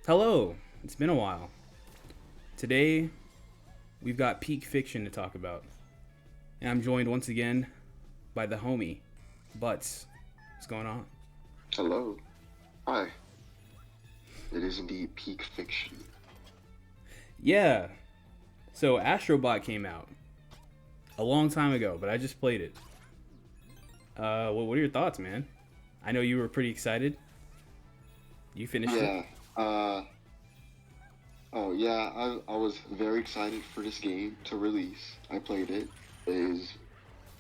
Hello, it's been a while. Today, we've got peak fiction to talk about. And I'm joined once again by the homie, Buttz. What's going on? Hello. Hi. It is indeed peak fiction. Yeah, so Astro Bot came out a long time ago, but I just played it. What are your thoughts, man? I know you were pretty excited. You finished it? Yeah. Uh. Oh yeah. I was very excited for this game to release. I played it. It is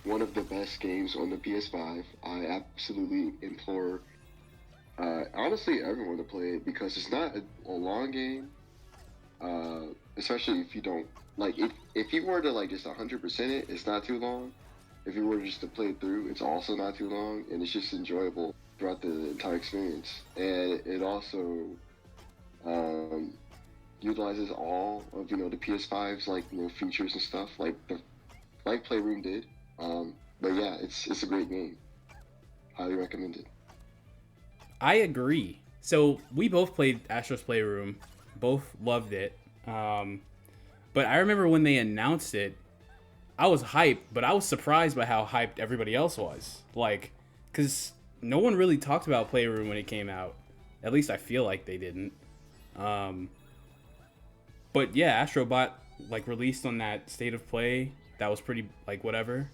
one of the best games on the PS5. I absolutely implore, honestly, everyone to play it because it's not a long game. Especially if you don't like if you were to like just 100% it, it's not too long. If you were just to play it through, it's also not too long, and it's just enjoyable throughout the entire experience. And it also um, utilizes all of the PS5's like features and stuff like Playroom did. But yeah, it's a great game. Highly recommended. I agree. So we both played Astro's Playroom, both loved it. But I remember when they announced it, I was hyped, but I was surprised by how hyped everybody else was. Like, because no one really talked about Playroom when it came out. At least I feel like they didn't. But yeah, Astro Bot like released on that State of Play. That was pretty like whatever,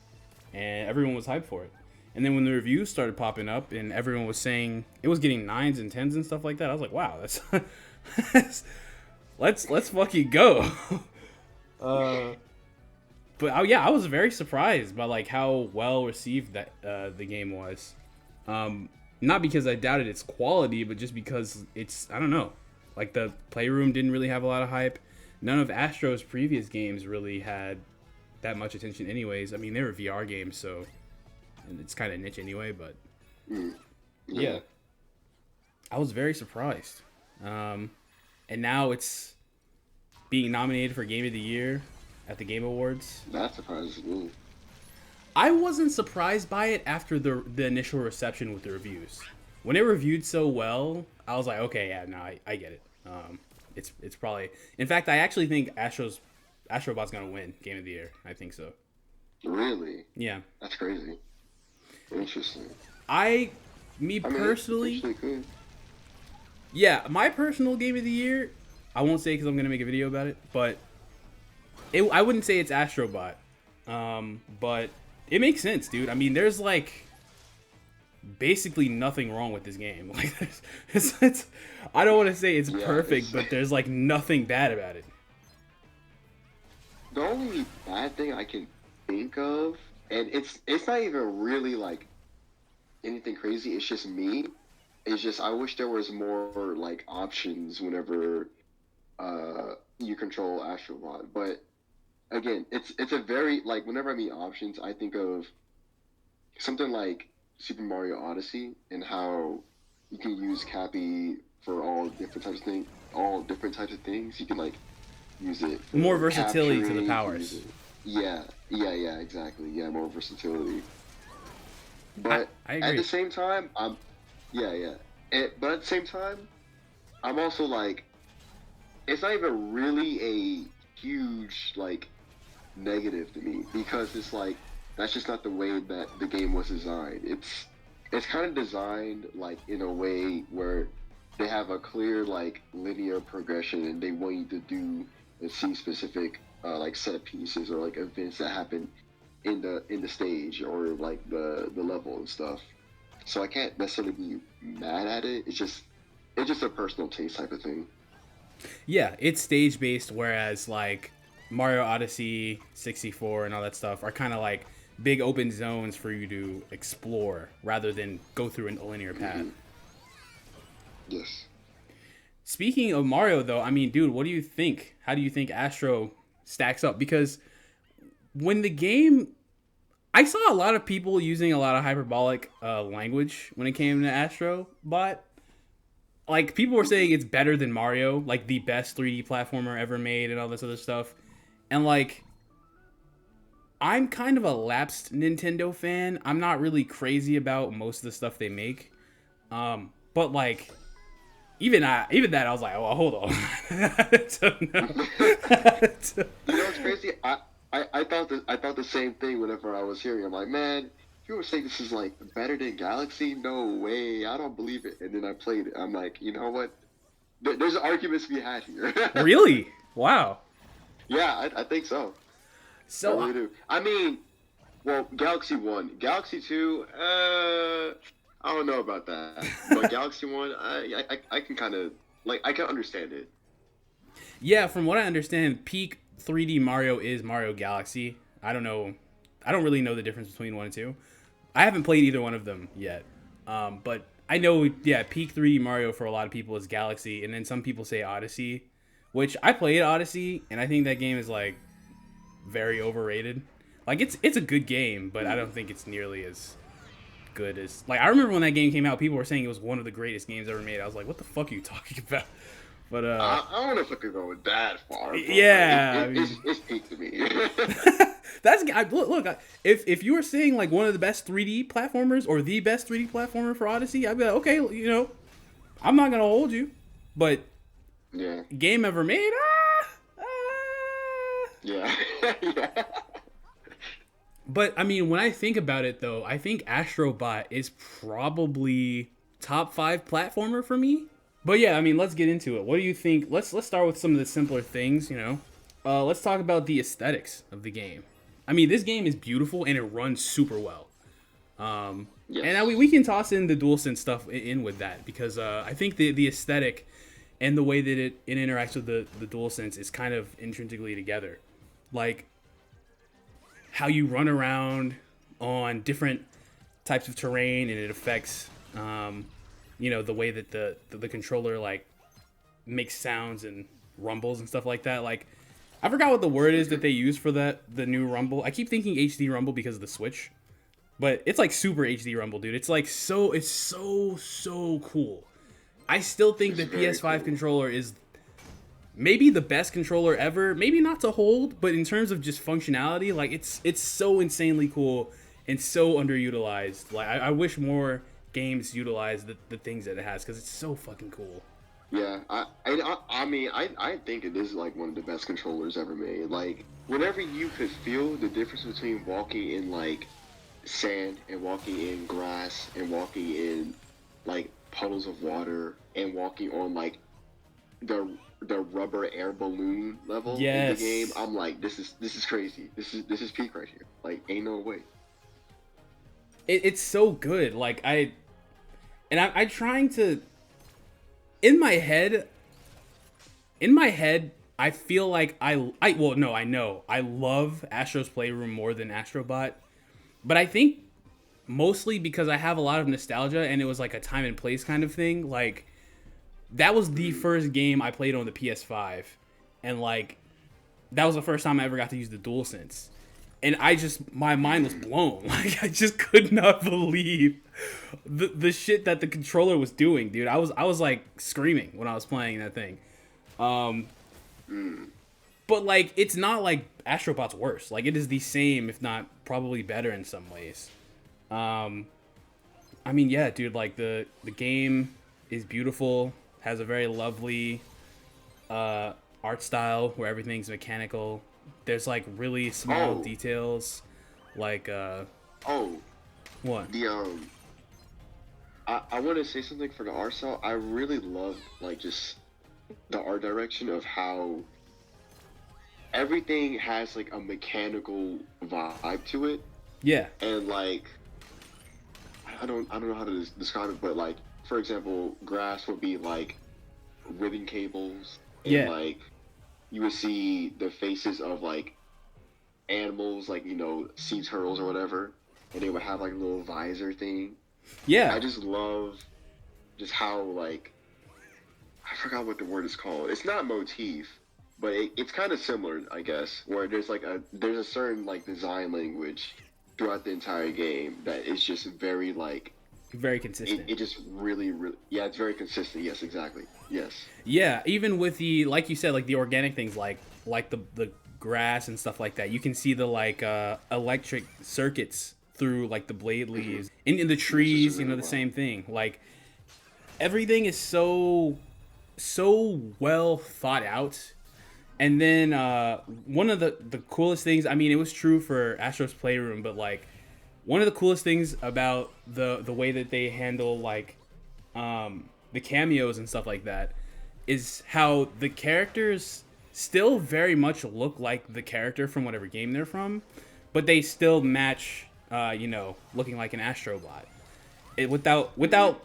and everyone was hyped for it. And then when the reviews started popping up and everyone was saying it was getting 9s and 10s and stuff like that, I was like, wow, that's let's fucking go. But yeah, I was very surprised by like how well received that the game was. Not because I doubted its quality, but just because it's I don't know, like the Playroom didn't really have a lot of hype. None of Astro's previous games really had that much attention, anyways. I mean, they were VR games, so and it's kind of niche anyway. But yeah, I was very surprised. And now it's being nominated for Game of the Year at the Game Awards. That surprises me. I wasn't surprised by it after the initial reception with the reviews. When it reviewed so well, I was like, okay, yeah, no, I get it. It's probably. In fact, I actually think Astrobot's gonna win Game of the Year. I think so. Really? Yeah. That's crazy. Interesting. Personally, could. yeah, my personal Game of the Year, I won't say because I'm gonna make a video about it, but I wouldn't say it's Astrobot, but it makes sense, dude. I mean, there's like basically nothing wrong with this game. Like, it's I don't want to say it's perfect, but there's like nothing bad about it. The only bad thing I can think of, and it's not even really like anything crazy. It's just me. It's just I wish there was more like options whenever you control Astrobot. But again, it's a very like whenever I mean options, I think of something like Super Mario Odyssey and how you can use Cappy for all different types of things. All different types of things. You can like use it for More versatility to capturing, the powers. Yeah, exactly. Yeah, more versatility. But I agree. at the same time, yeah. But at the same time, I'm also like, it's not even really a huge like negative to me because it's like that's just not the way that the game was designed. It's kind of designed like in a way where they have a clear like linear progression and they want you to do and see specific like set pieces or like events that happen in the stage or like the level and stuff. So I can't necessarily be mad at it. It's just a personal taste type of thing. Yeah, it's stage based, whereas like Mario Odyssey, 64, and all that stuff are kind of like big open zones for you to explore rather than go through a linear path. Mm-hmm. Yes. Speaking of Mario, though, I mean, dude, what do you think? How do you think Astro stacks up? Because when the game, I saw a lot of people using a lot of hyperbolic language when it came to Astro Bot. Like, people were saying it's better than Mario, like the best 3D platformer ever made and all this other stuff. And, like, I'm kind of a lapsed Nintendo fan. I'm not really crazy about most of the stuff they make. But, like, even that I was like, oh, hold on. So, no. You know what's crazy? I thought the same thing whenever I was hearing. I'm like, man, you were saying this is like better than Galaxy? No way, I don't believe it. And then I played it. I'm like, you know what? There's arguments to be had here. Really? Wow. Yeah, I think so. So I really do. I mean, well, Galaxy 1. Galaxy 2, I don't know about that. But Galaxy 1, I can kind of, like, I can understand it. yeah, from what I understand, peak 3D Mario is Mario Galaxy. I don't know. I don't really know the difference between 1 and 2. I haven't played either one of them yet. But I know, yeah, peak 3D Mario for a lot of people is Galaxy. And then some people say Odyssey, which I played Odyssey, and I think that game is, like, very overrated. Like, it's a good game, but I don't think it's nearly as good as... Like, I remember when that game came out, people were saying it was one of the greatest games ever made. I was like, what the fuck are you talking about? But, I don't know if I could go that far. Yeah. It's peak to me. That's... Look, if you were saying, like, one of the best 3D platformers, or the best 3D platformer for Odyssey, I'd be like, okay, you know, I'm not gonna hold you. But, yeah. game ever made? Yeah. Yeah. But, I mean, when I think about it, though, I think Astro Bot is probably top 5 platformer for me. But, yeah, I mean, let's get into it. What do you think? Let's start with some of the simpler things, you know. Let's talk about the aesthetics of the game. I mean, this game is beautiful, and it runs super well. Yes. And we can toss in the DualSense stuff in with that, because I think the aesthetic and the way that it interacts with the DualSense is kind of intrinsically together. Like, how you run around on different types of terrain, and it affects, you know, the way that the controller, like, makes sounds and rumbles and stuff like that. Like, I forgot what the word is that they use for the new rumble. I keep thinking HD rumble because of the Switch, but it's like super HD rumble, dude. It's like so cool. I still think the PS5 controller is maybe the best controller ever. Maybe not to hold, but in terms of just functionality, like, it's so insanely cool and so underutilized. Like, I wish more games utilize the things that it has, because it's so fucking cool. Yeah, I mean, I think it is, like, one of the best controllers ever made. Like, whenever you could feel the difference between walking in, like, sand and walking in grass and walking in, like, puddles of water and walking on, like, the rubber air balloon level in the game, I'm like, this is crazy. This is peak right here. Like, ain't no way. It's so good. Like, I'm trying to... In my head, I feel like I know. I love Astro's Playroom more than Astro Bot. But I think mostly because I have a lot of nostalgia, and it was like a time and place kind of thing. Like, that was the first game I played on the PS5. And, like, that was the first time I ever got to use the DualSense. And my mind was blown. Like, I just could not believe the shit that the controller was doing, dude. I was like screaming when I was playing that thing. But, like, it's not like Astro Bot's worse. Like, it is the same, if not probably better in some ways. I mean, yeah, dude, like, the game is beautiful, has a very lovely art style where everything's mechanical. There's, like, really small details, like, what? I want to say something for the art style. I really love, like, just the art direction of how everything has, like, a mechanical vibe to it. Yeah. And, like, I don't know how to describe it, but, like, for example, grass would be, like, ribbon cables, and, like, you would see the faces of, like, animals, like, you know, sea turtles or whatever, and they would have, like, a little visor thing. Yeah. I just love just how, like, I forgot what the word is called. It's not motif, but it's kind of similar, I guess, where there's a certain, like, design language throughout the entire game that is just very, like, very consistent. It just really, yeah, it's very consistent. Yes, exactly. Yes. Yeah, even with the, like you said, like, the organic things, like the grass and stuff like that. You can see the, like, electric circuits through, like, the blade leaves. In the trees, you know, the same thing. Like, everything is so so well thought out. And then one of the coolest things, I mean, it was true for Astro's Playroom, but like one of the coolest things about the way that they handle like the cameos and stuff like that is how the characters still very much look like the character from whatever game they're from, but they still match, looking like an Astro Bot. Without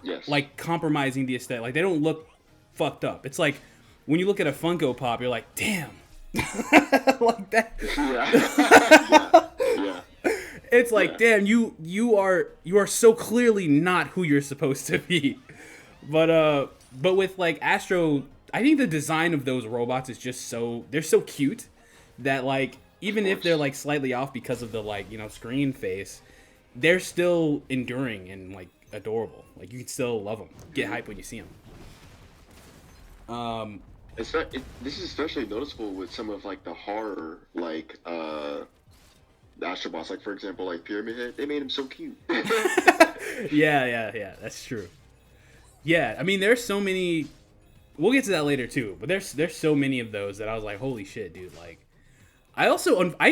Yes. like compromising the aesthetic. Like they don't look fucked up. It's like when you look at a Funko Pop, you're like, damn, like that. Yeah. It's like, damn, you are so clearly not who you're supposed to be. But with like Astro, I think the design of those robots is just they're so cute that like even if they're like slightly off because of the like, screen face, they're still enduring and like adorable. Like you can still love them. Get hype when you see them. This is especially noticeable with some of like the horror, like the Astrobots, like for example, like Pyramid Head. They made him so cute. Yeah. That's true. Yeah, I mean, there's so many. We'll get to that later too, but there's so many of those that I was like, holy shit, dude! Like, I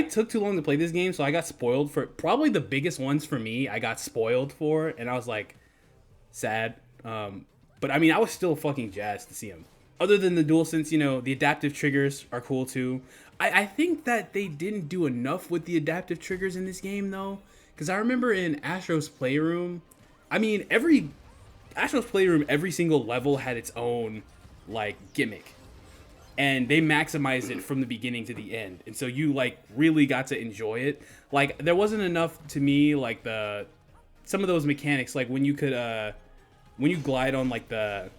took too long to play this game, so I got spoiled for probably the biggest ones for me. I got spoiled for, and I was like, sad. But I mean, I was still fucking jazzed to see them. Other than the DualSense, the adaptive triggers are cool too. I think that they didn't do enough with the adaptive triggers in this game though, because I remember in Astro's Playroom, I mean, Astro's Playroom, every single level had its own like gimmick, and they maximized it from the beginning to the end, and so you like really got to enjoy it. Like there wasn't enough to me like some of those mechanics, like when you glide on like when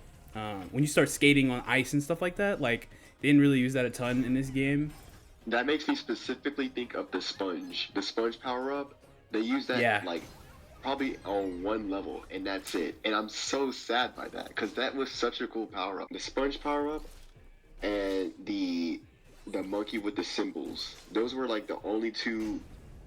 you start skating on ice and stuff like that. Like they didn't really use that a ton in this game. That makes me specifically think of the sponge power up. They use that like probably on one level, and that's it. And I'm so sad by that because that was such a cool power up. The sponge power up and the monkey with the symbols. Those were like the only two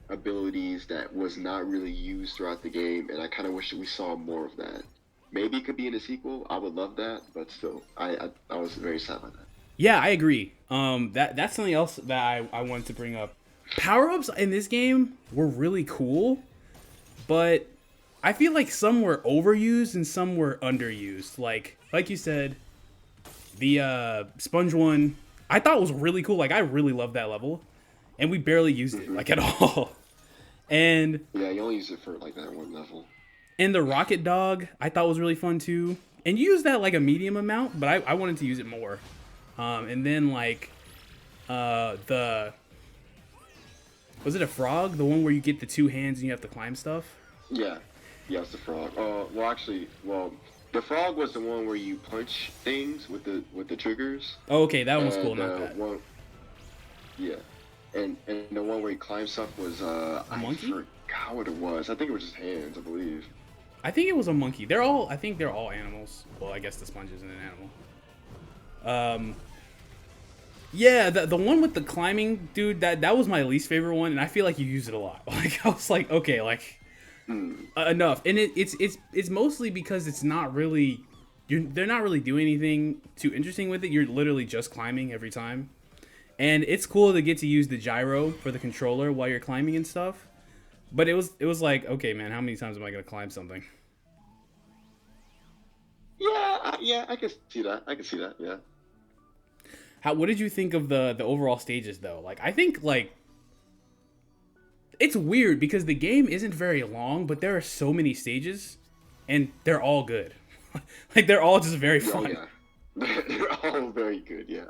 abilities that was not really used throughout the game, and I kind of wish that we saw more of that. Maybe it could be in a sequel. I would love that, but still, I was very sad by that. Yeah, I agree. That's something else that I wanted to bring up. Power-ups in this game were really cool, but I feel like some were overused and some were underused. Like you said, the sponge one I thought was really cool. Like I really loved that level, and we barely used it like at all. And yeah, you only use it for like that one level. And the rocket dog I thought was really fun too. And you used that like a medium amount, but I wanted to use it more. And then like was it a frog? The one where you get the two hands and you have to climb stuff? Yeah, it's the frog. The frog was the one where you punch things with the triggers. Oh, okay, that one was cool. Not that. One, yeah, and the one where you climb stuff was a monkey. I forgot what it was. I think it was just hands, I believe. I think it was a monkey. I think they're all animals. Well, I guess the sponge isn't an animal. Yeah, the one with the climbing, dude, that was my least favorite one, and I feel like you use it a lot. Like I was like, okay, like enough. And it's mostly because it's not really they're not really doing anything too interesting with it. You're literally just climbing every time. And it's cool to get to use the gyro for the controller while you're climbing and stuff. But it was like, okay, man, how many times am I gonna climb something? Yeah, I can see that. Yeah. What did you think of the overall stages though? Like, I think like it's weird because the game isn't very long, but there are so many stages, and they're all good. Like they're all just very fun. Oh, yeah. They're all very good. Yeah.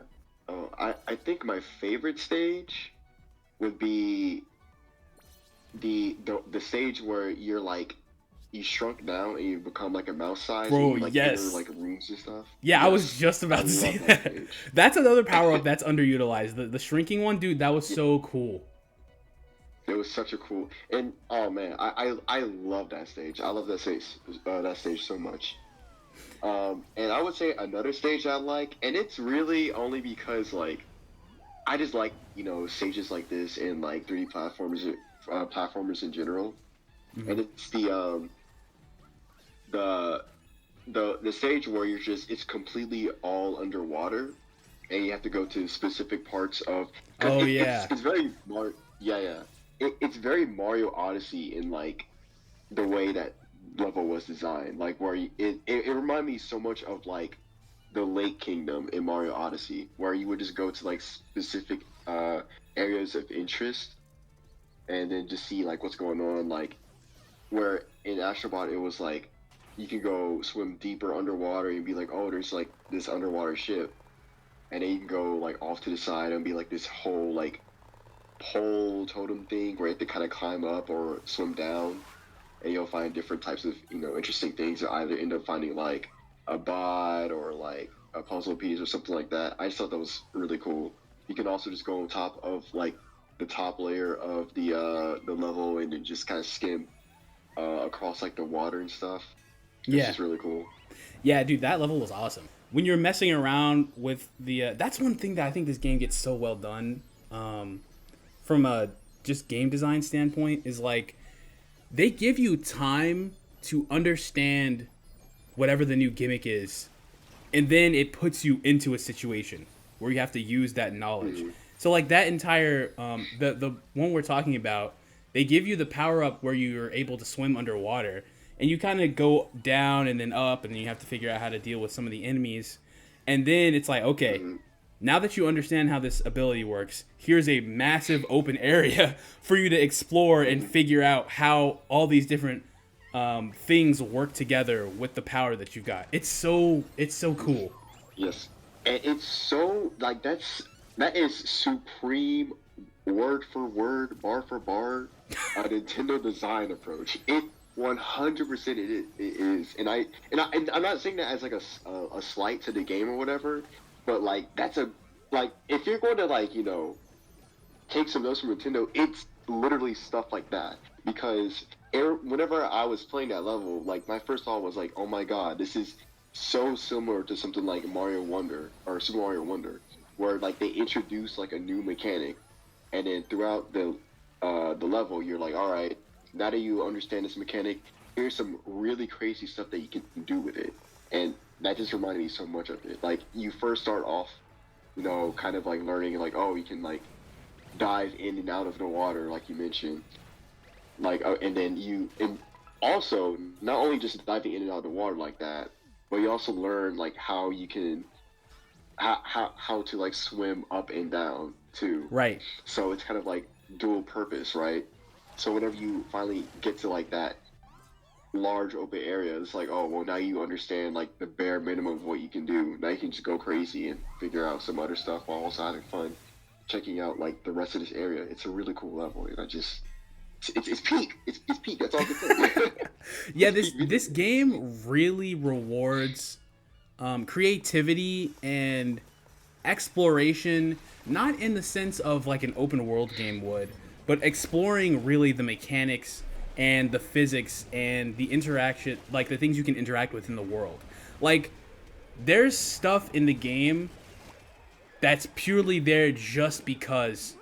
Oh, I think my favorite stage would be the stage where you're like you shrunk down and you become like a mouse size. Bro, and you, like, yes. enter, like rooms and stuff. Yeah, yes. I was just about to say that. That's another power up that's underutilized. The shrinking one, dude, that was so cool. It was such a cool, and oh man, I love that stage. I love that stage so much. And I would say another stage I like, and it's really only because like I just like stages like this and like 3D platformers in general. Mm-hmm. And it's the the stage where it's completely all underwater, and you have to go to specific parts of. Cause Oh it's yeah. it's very yeah, yeah. It's very Mario Odyssey in like the way that level was designed. Like where it reminded me so much of like the Lake Kingdom in Mario Odyssey, where you would just go to like specific areas of interest and then just see like what's going on. Like where in Astro Bot it was like you can go swim deeper underwater and be like, oh, there's like this underwater ship, and then you can go like off to the side and be like this whole like pole totem thing where you have to kind of climb up or swim down, and you'll find different types of interesting things. You either end up finding like a bot or like a puzzle piece or something like that. I just thought that was really cool. You can also just go on top of like the top layer of the level and then just kind of skim across like the water and stuff. It's Yeah. just really cool. Yeah, dude, that level was awesome. When you're messing around with the, that's one thing that I think this game gets so well done, from a just game design standpoint, is like they give you time to understand whatever the new gimmick is, and then it puts you into a situation where you have to use that knowledge. Mm-hmm. So like that entire, the one we're talking about, they give you the power up where you're able to swim underwater, and you kind of go down and then up, and then you have to figure out how to deal with some of the enemies. And then it's like, okay, now that you understand how this ability works, here's a massive open area for you to explore and figure out how all these different things work together with the power that you've got. It's so cool. Yes, and it's so like that is supreme word for word, bar for bar, a Nintendo design approach. It 100% it is, and I'm not saying that as like a slight to the game or whatever, but like that's a like if you're going to like take some notes from Nintendo, it's literally stuff like that. Because whenever I was playing that level, like my first thought was like, oh my god, this is so similar to something like Mario Wonder or Super Mario Wonder, where like they introduce like a new mechanic, and then throughout the level, you're like, all right, now that you understand this mechanic, here's some really crazy stuff that you can do with it, and that just reminded me so much of it. Like you first start off, kind of like learning like, oh, you can like dive in and out of the water, like you mentioned, like and then and also not only just diving in and out of the water like that, but you also learn like how you can how to like swim up and down too. Right. So it's kind of like dual purpose, right? So whenever you finally get to like that large open area, it's like, oh well, now you understand like the bare minimum of what you can do. Now you can just go crazy and figure out some other stuff while also having fun checking out like the rest of this area. It's a really cool level, and it's peak. It's peak. That's all I can say. Yeah, this game really rewards creativity and exploration, not in the sense of like an open world game would, but exploring really the mechanics and the physics and the interaction, like the things you can interact with in the world. Like there's stuff in the game that's purely there just because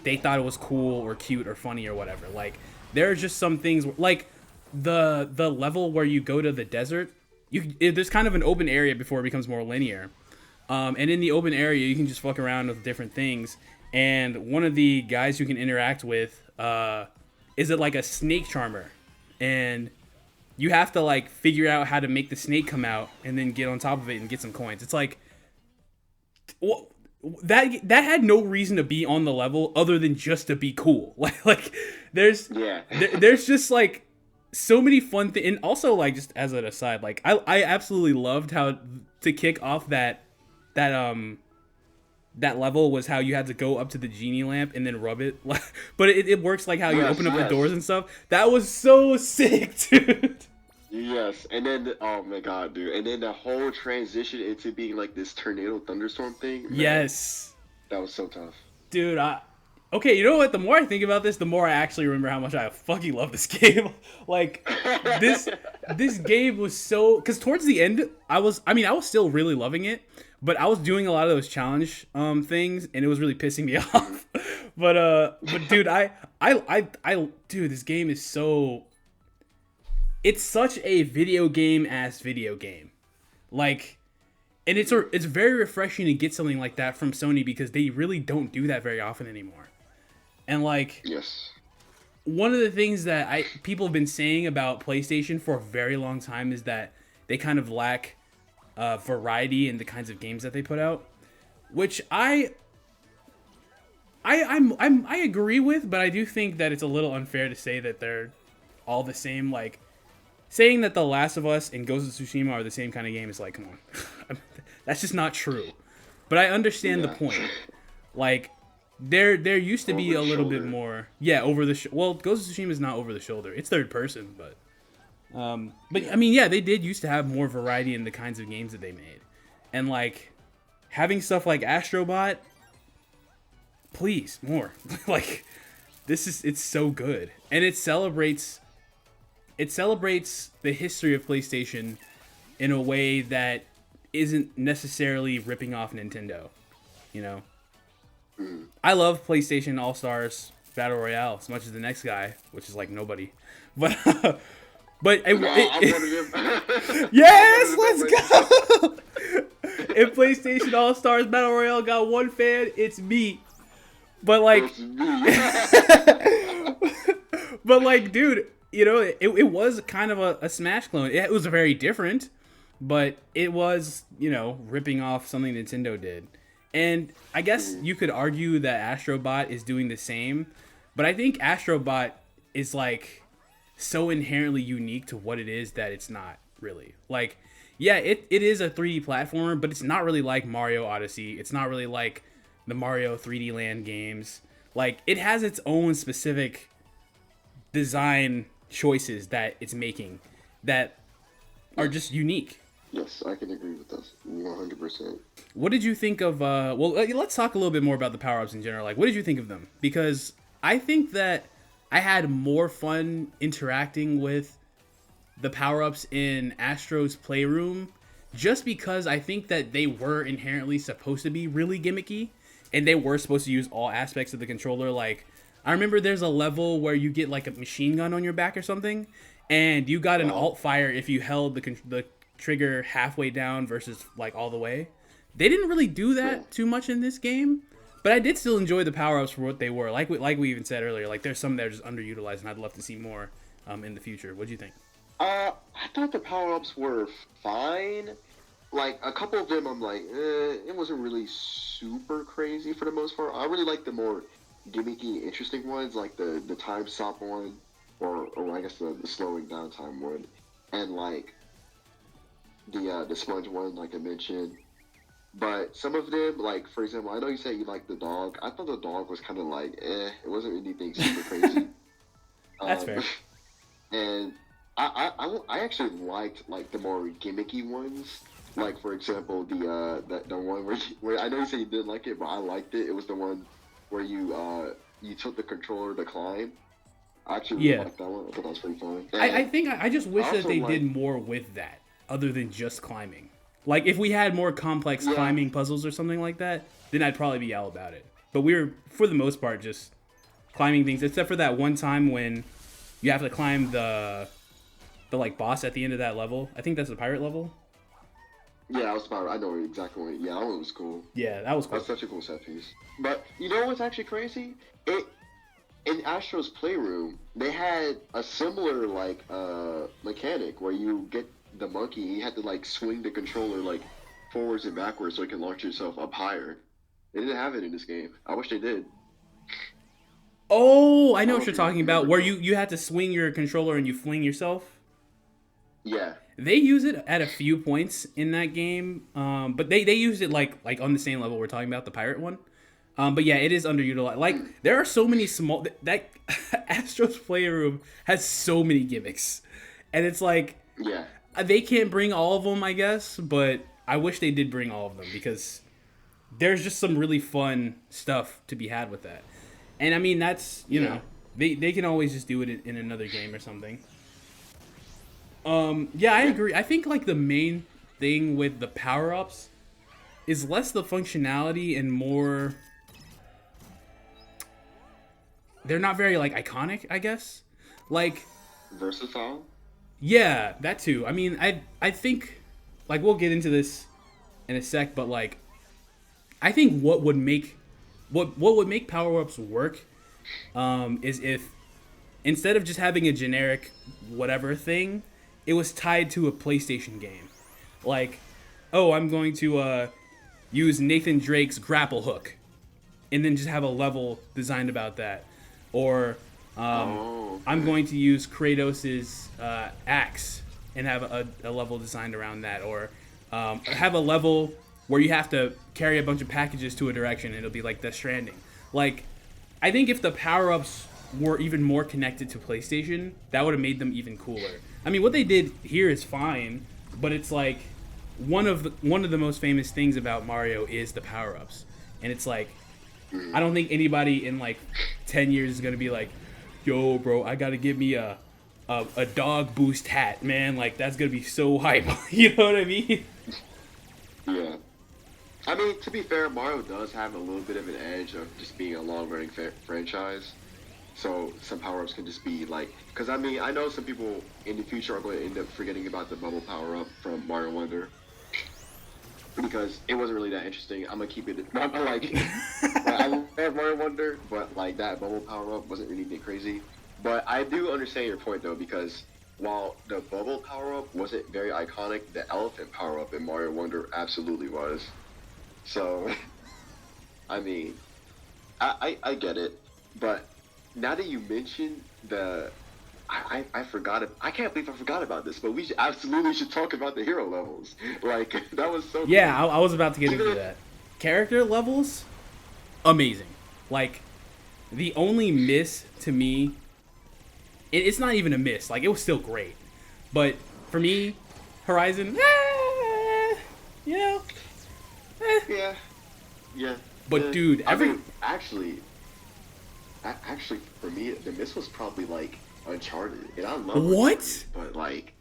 they thought it was cool or cute or funny or whatever. Like there's just some things like the level where you go to the desert, there's kind of an open area before it becomes more linear. And in the open area, you can just fuck around with different things. And one of the guys you can interact with is it like a snake charmer, and you have to like figure out how to make the snake come out and then get on top of it and get some coins. It's like, well, that had no reason to be on the level other than just to be cool. Like there's there's just like so many fun things. And also like just as an aside, like I absolutely loved how to kick off that level was how you had to go up to the genie lamp and then rub it. But it works like how you open up the doors and stuff. That was so sick, dude. Yes, and then oh my god, dude, and then the whole transition into being like this tornado thunderstorm thing. Man, yes, that was so tough, dude. Okay, you know what? The more I think about this, the more I actually remember how much I fucking love this game. Like this game was so, because towards the end, I was still really loving it, but I was doing a lot of those challenge things, and it was really pissing me off. But dude, dude, this game is so. It's such a video game. Like, and it's very refreshing to get something like that from Sony because they really don't do that very often anymore. And like, Yes. one of the things that people have been saying about PlayStation for a very long time is that they kind of lack variety in the kinds of games that they put out, which I agree with, but I do think that it's a little unfair to say that they're all the same. Like, saying that The Last of Us and Ghost of Tsushima are the same kind of game is like, come on. That's just not true. But I understand the point. Like, there used to be a little bit more, over the well, Ghost of Tsushima is not over the shoulder. It's third person, but I mean, yeah, they did used to have more variety in the kinds of games that they made. And like having stuff like Astro Bot, please, more. Like, it's so good. And it celebrates the history of PlayStation in a way that isn't necessarily ripping off Nintendo, you know? I love PlayStation All-Stars Battle Royale as much as the next guy, which is like nobody. But yes, let's go! If PlayStation All-Stars Battle Royale got one fan, it's me. But like, but like, dude, you know, it was kind of a Smash clone. It was very different, but it was, you know, ripping off something Nintendo did. And I guess you could argue that Astro Bot is doing the same, but I think Astro Bot is like so inherently unique to what it is that it's not really. Like, yeah, it is a 3D platformer, but it's not really like Mario Odyssey. It's not really like the Mario 3D Land games. Like, it has its own specific design choices that it's making that are just unique. Yes, I can agree with this 100%. What did you think of, well, let's talk a little bit more about the power-ups in general. Like, what did you think of them? Because I think that I had more fun interacting with the power-ups in Astro's Playroom just because I think that they were inherently supposed to be really gimmicky and they were supposed to use all aspects of the controller. Like, I remember there's a level where you get like a machine gun on your back or something and you got an alt fire if you held the trigger halfway down versus like all the way. They didn't really do that too much in this game, but I did still enjoy the power-ups for what they were. Like we even said earlier, like there's some that are just underutilized, and I'd love to see more in the future. What do you think? I thought the power-ups were fine. Like, a couple of them, I'm like, it wasn't really super crazy for the most part. I really like the more gimmicky, interesting ones, like the time stop one, or I guess the slowing down time one, and like the sponge one, like I mentioned. But some of them, like, for example, I know you said you like the dog. I thought the dog was kind of like, it wasn't anything super crazy. That's fair. And I actually liked, like, the more gimmicky ones. Like, for example, the one where I know you said you didn't like it, but I liked it. It was the one where you took the controller to climb. I actually really liked that one. I thought that was pretty fun. I think I just wish that they did more with that, other than just climbing. Like, if we had more complex climbing puzzles or something like that, then I'd probably be all about it. But we were, for the most part, just climbing things, except for that one time when you have to climb the like boss at the end of that level. I think that's the pirate level. Yeah, that was pirate. I know exactly what. Yeah, that one was cool. Yeah, that was cool. That's such a cool set piece. But you know what's actually crazy? In Astro's Playroom, they had a similar like mechanic where you get the monkey, you had to like swing the controller like forwards and backwards so you can launch yourself up higher. They didn't have it in this game. I wish they did. Oh, I know what you're talking about. Where you had to swing your controller and you fling yourself. Yeah. They use it at a few points in that game, but they use it like on the same level we're talking about, the pirate one. But yeah, it is underutilized. Like, there are so many small that Astro's Playroom has so many gimmicks, and it's like they can't bring all of them, I guess, but I wish they did bring all of them because there's just some really fun stuff to be had with that. And I mean, that's you know they can always just do it in another game or something. Yeah, I agree. I think like the main thing with the power-ups is less the functionality and more they're not very like iconic, I guess. Like versatile? Yeah, that too. I mean, I think like we'll get into this in a sec, but like I think what would make power-ups work is if instead of just having a generic whatever thing, it was tied to a PlayStation game. Like, oh, I'm going to use Nathan Drake's grapple hook, and then just have a level designed about that. Or I'm going to use Kratos's axe and have a level designed around that. Or have a level where you have to carry a bunch of packages to a direction, and it'll be like Death Stranding. Like, I think if the power-ups were even more connected to PlayStation, that would have made them even cooler. I mean, what they did here is fine, but it's like one of the most famous things about Mario is the power-ups. And it's like, I don't think anybody in like 10 years is going to be like, yo, bro, I got to give me a dog boost hat, man. Like, that's going to be so hype. You know what I mean? Yeah. I mean, to be fair, Mario does have a little bit of an edge of just being a long-running franchise. So some power-ups can just be like... Because, I mean, I know some people in the future are going to end up forgetting about the bubble power-up from Mario Wonder. Because it wasn't really that interesting. I'm going to keep it... I love Mario Wonder, but, like, that bubble power-up wasn't really that crazy. But I do understand your point, though, because while the bubble power-up wasn't very iconic, the elephant power-up in Mario Wonder absolutely was. So, I mean, I get it, but now that you mentioned I forgot it. I can't believe I forgot about this, but we absolutely should talk about the hero levels. Like, that was so Yeah, cool. I was about to get into that. Character levels, amazing. Like, the only miss to me, it's not even a miss. Like, it was still great. But for me, Horizon, you know, Yeah. But dude, actually, for me, the miss was probably like Uncharted, and I love what? Uncharted, but like,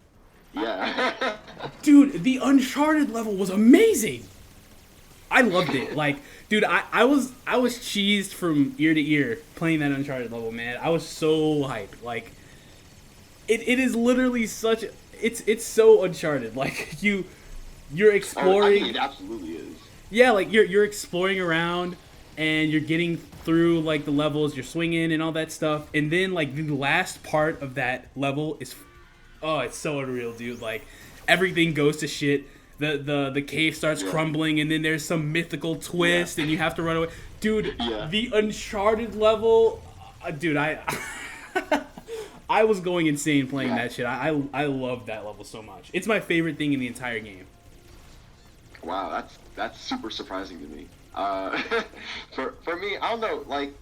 yeah, dude, the Uncharted level was amazing. I loved it. Like, dude, I was cheesed from ear to ear playing that Uncharted level, man. I was so hyped. Like, it is literally such. It's so Uncharted. Like, you're exploring. I mean, it absolutely is. Yeah, like you're exploring around and you're getting through like the levels, you're swinging and all that stuff, and then like the last part of that level is, oh, it's so unreal, dude. Like, everything goes to shit. The cave starts crumbling, and then there's some mythical twist, and you have to run away, dude. The Uncharted level, dude, I was going insane playing that shit. I love that level so much. It's my favorite thing in the entire game. Wow, that's super surprising to me. For me, I don't know. Like,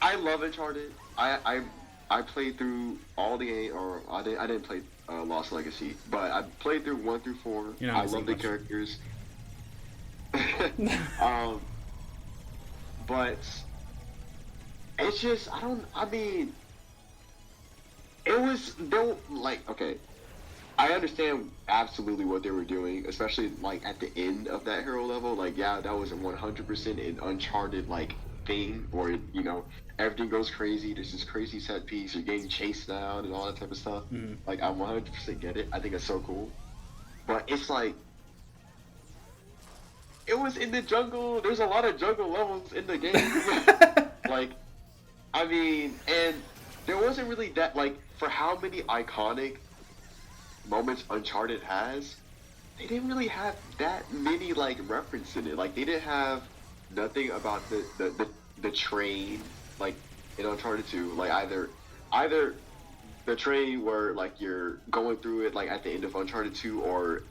I love Uncharted. I played through all the game, or I didn't play Lost Legacy, but I played through 1 through 4. I love the characters. But it's just it was okay. I understand absolutely what they were doing, especially like at the end of that hero level. Like, yeah, that was a 100% an Uncharted like thing, where everything goes crazy. There's this crazy set piece. You're getting chased down and all that type of stuff. Mm-hmm. Like, I 100% get it. I think it's so cool. But it's like, it was in the jungle. There's a lot of jungle levels in the game. Like, I mean, and there wasn't really that, like, for how many iconic moments Uncharted has, they didn't really have that many like reference in it. Like, they didn't have nothing about the train like in Uncharted 2. Like, either the train where like you're going through it like at the end of Uncharted 2, or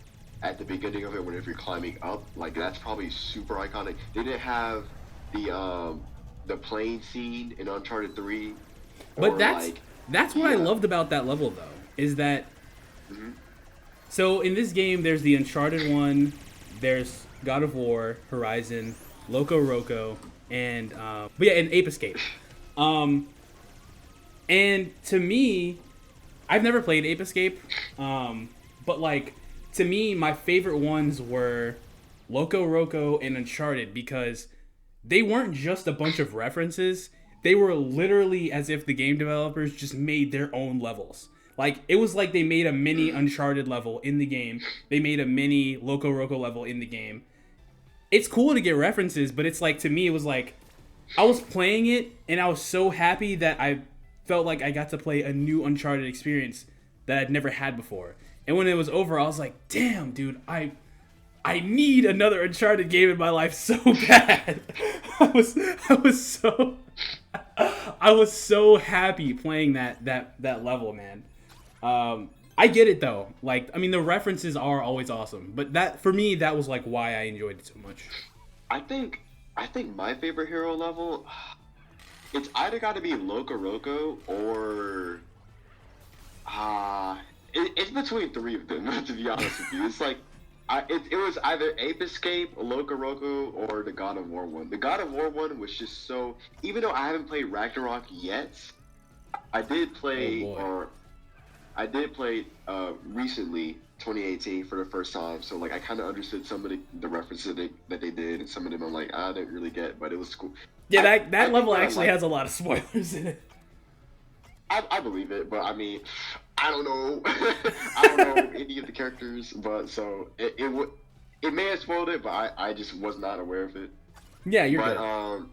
at the beginning of it whenever you're climbing up. Like, that's probably super iconic. They didn't have the plane scene in Uncharted 3. But that's what I loved about that level, though, is that. Mm-hmm. So in this game, there's the Uncharted one, there's God of War, Horizon, Loco Roco, and and Ape Escape. And to me, I've never played Ape Escape, but like, to me, my favorite ones were Loco Roco and Uncharted, because they weren't just a bunch of references. They were literally as if the game developers just made their own levels. Like, it was like they made a mini Uncharted level in the game. They made a mini Loco Roco level in the game. It's cool to get references, but it's like, to me, it was like, I was playing it, and I was so happy that I felt like I got to play a new Uncharted experience that I'd never had before. And when it was over, I was like, damn, dude, I need another Uncharted game in my life so bad. I was so happy playing that level, man. I get it though. Like, I mean, the references are always awesome, but that, for me, that was like why I enjoyed it so much. I think my favorite hero level, it's either got to be Loco Roco or it's between three of them. To be honest with you, it's like it was either Ape Escape, Loco Roco, or the God of War one. The God of War one was just so. Even though I haven't played Ragnarok yet, I did play recently 2018 for the first time, so like I kind of understood some of the references that they did, and some of them I'm like, I didn't really get, but it was cool. Yeah, that level actually has a lot of spoilers in it. I believe it, but I mean, I don't know. I don't know any of the characters, but so it may have spoiled it, but I just was not aware of it. Yeah, you're good.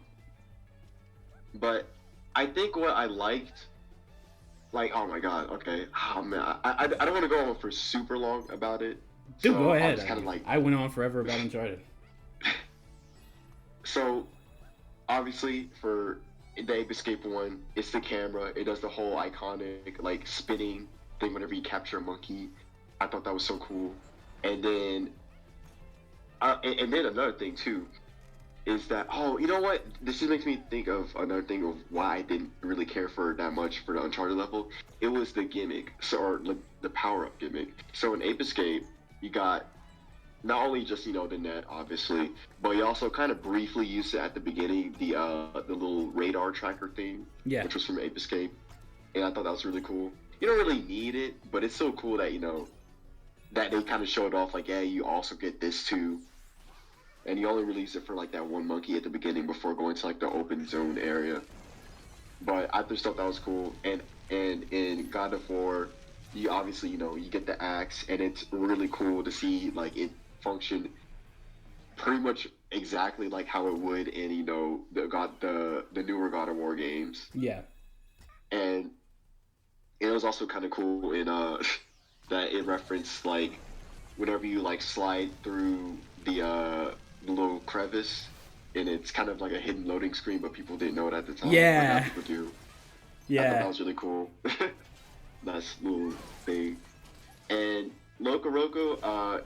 But I think what I liked. Like, oh my god, okay. Oh man, I don't want to go on for super long about it. Dude, so go ahead. I went on forever about Uncharted. So, obviously, for the Ape Escape one, it's the camera. It does the whole iconic, like, spinning thing whenever you capture a monkey. I thought that was so cool. And then another thing, too, is that, oh, you know what? This just makes me think of another thing of why I didn't really care for it that much for the Uncharted level. It was the gimmick, or the power-up gimmick. So in Ape Escape, you got not only just, the net, obviously, but you also kind of briefly used it at the beginning, the little radar tracker thing, which was from Ape Escape. And I thought that was really cool. You don't really need it, but it's so cool that, that they kind of showed off, like, yeah, you also get this too. And you only release it for like that one monkey at the beginning before going to like the open zone area. But I just thought that was cool. And in God of War, you obviously you get the axe, and it's really cool to see like it function pretty much exactly like how it would in the newer God of War games. Yeah. And it was also kind of cool in that it referenced like whenever you like slide through the little crevice, and it's kind of like a hidden loading screen, but people didn't know it at the time. Yeah. But now people do. Yeah. I thought that was really cool. Nice little thing. And Loco Roco,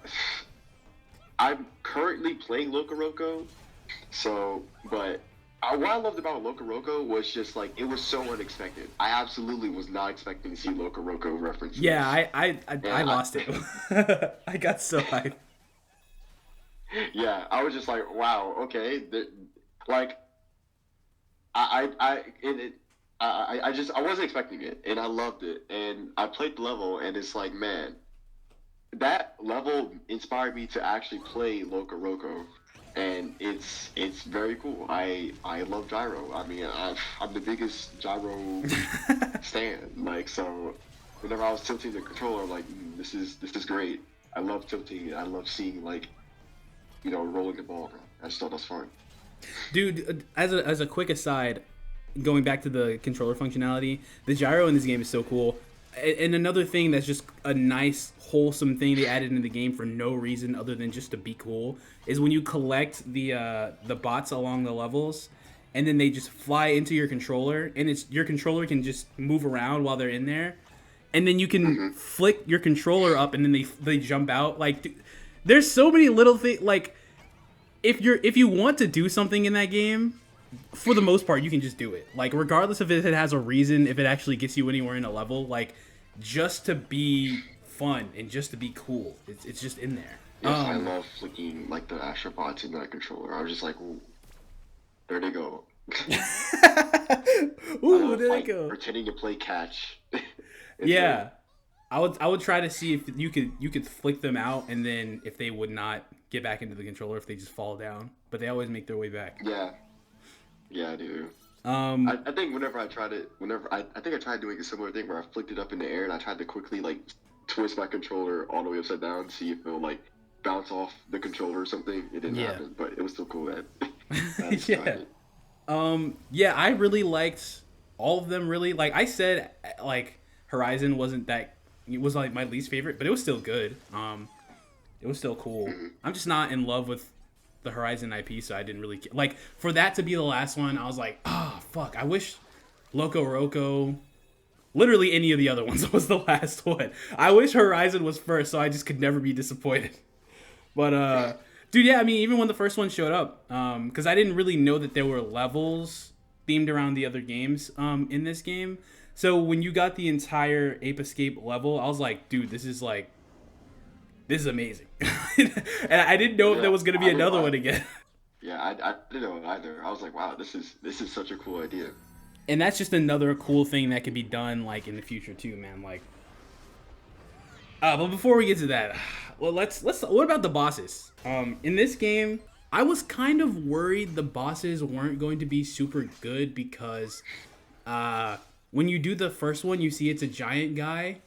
I'm currently playing Loco Roco, but what I loved about Loco Roco was just like, it was so unexpected. I absolutely was not expecting to see Loco Roco references. Yeah, I lost it. I got so hyped. Yeah, I was just like, wow, okay. Like, I wasn't expecting it, and I loved it. And I played the level, and it's like, man, that level inspired me to actually play Loco Roco, and it's very cool. I love gyro. I mean, I'm the biggest gyro stan. Like, so whenever I was tilting the controller, I'm like, this is great. I love tilting. I love seeing like, rolling the ball. I just thought that was fun. Dude, as a quick aside, going back to the controller functionality, the gyro in this game is so cool. And another thing that's just a nice, wholesome thing they added into the game for no reason other than just to be cool is when you collect the bots along the levels, and then they just fly into your controller, and your controller can just move around while they're in there, and then you can flick your controller up, and then they jump out. Like, dude, there's so many little things. Like, if you want to do something in that game, for the most part, you can just do it. Like, regardless of if it has a reason, if it actually gets you anywhere in a level, like, just to be fun and just to be cool, it's just in there. Yes, I love flicking like the Astro Bots in that controller. I was just like, ooh, there they go. Ooh, there they go. Pretending to play catch. Yeah, I would try to see if you could flick them out, and then if they would not get back into the controller, if they just fall down, but they always make their way back. Yeah, I do. I think whenever I tried it, I think I tried doing a similar thing where I flicked it up in the air and I tried to quickly like twist my controller all the way upside down, see if it'll like bounce off the controller or something. It didn't happen, but it was still cool, man. Yeah. Yeah, I really liked all of them. Really, like I said, like Horizon wasn't that. It was like my least favorite, but it was still good. It was still cool. I'm just not in love with the Horizon IP, so I didn't really like for that to be the last one. I was like, oh fuck, I wish Loco Roco, literally any of the other ones was the last one. I wish Horizon was first, so I just could never be disappointed. But dude, yeah, I mean, even when the first one showed up, because I didn't really know that there were levels themed around the other games in this game. So when you got the entire Ape Escape level, I was like, dude, this is amazing. And I didn't know if there was going to be another one again. Yeah, I didn't know either. I was like, wow, this is such a cool idea. And that's just another cool thing that could be done like in the future too, man. Like, but before we get to that, well, let's. What about the bosses? In this game, I was kind of worried the bosses weren't going to be super good because, when you do the first one, you see it's a giant guy.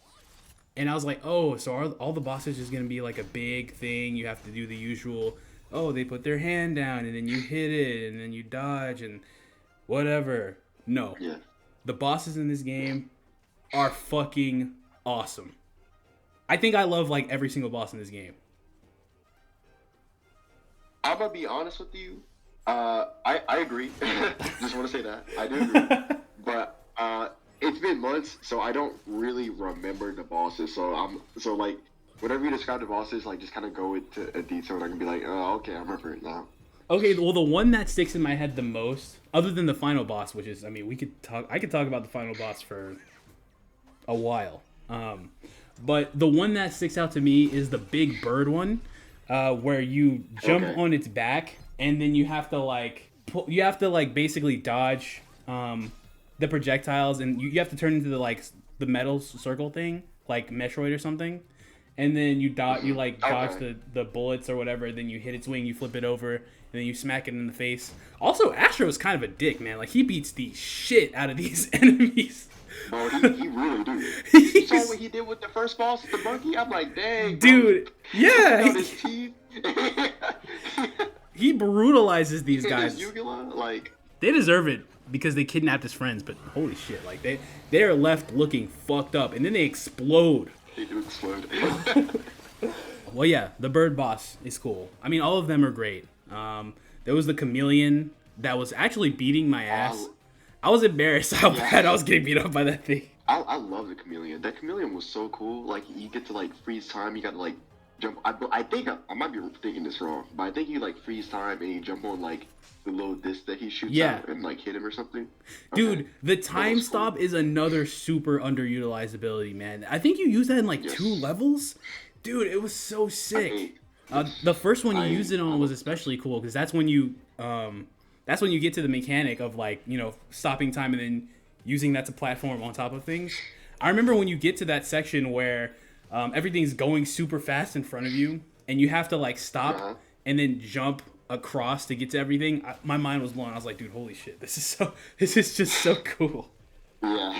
And I was like, oh, so are all the bosses just going to be like a big thing? You have to do the usual, oh, they put their hand down and then you hit it and then you dodge and whatever. No. Yeah. The bosses in this game are fucking awesome. I think I love like every single boss in this game. I'm going to be honest with you. I agree. Just want to say that. I do agree. But it's been months, so I don't really remember the bosses. So like whenever you describe the bosses, like just kind of go into a detail, and I can be like, oh, okay, I remember it now. Okay, well, the one that sticks in my head the most, other than the final boss, which is, I mean, I could talk about the final boss for a while. But the one that sticks out to me is the big bird one, where you jump on its back, and then you have to basically dodge the projectiles, and you have to turn into the metal circle thing, like Metroid or something, and then you dodge the bullets or whatever. Then you hit its wing, you flip it over, and then you smack it in the face. Also, Astro is kind of a dick, man. Like he beats the shit out of these enemies. Bro, he really do. You saw what he did with the first boss, the monkey? I'm like, dang, dude. Bro. Yeah. His teeth. He brutalizes these guys. His uvula, like they deserve it because they kidnapped his friends. But holy shit, like they are left looking fucked up, and then they explode. They do explode. Well, yeah, the bird boss is cool. I mean, all of them are great. There was the chameleon that was actually beating my ass. I was embarrassed how bad I was getting beat up by that thing. I love the chameleon. That chameleon was so cool. Like, you get to, like, freeze time. You got to, like, jump. I think I might be thinking this wrong, but I think you, like, freeze time and you jump on, like, the little disc that he shoots out and, like, hit him or something. Dude, the time stop is another super underutilized ability, man. I think you use that in, like, 2 levels. Dude, it was so sick. The first one you used it on was especially cool because that's when you get to the mechanic of, like, you know, stopping time and then using that to platform on top of things. I remember when you get to that section where everything's going super fast in front of you and you have to, like, stop and then jump across to get to everything. My mind was blown. I was like, dude, holy shit, this is just so cool. Yeah.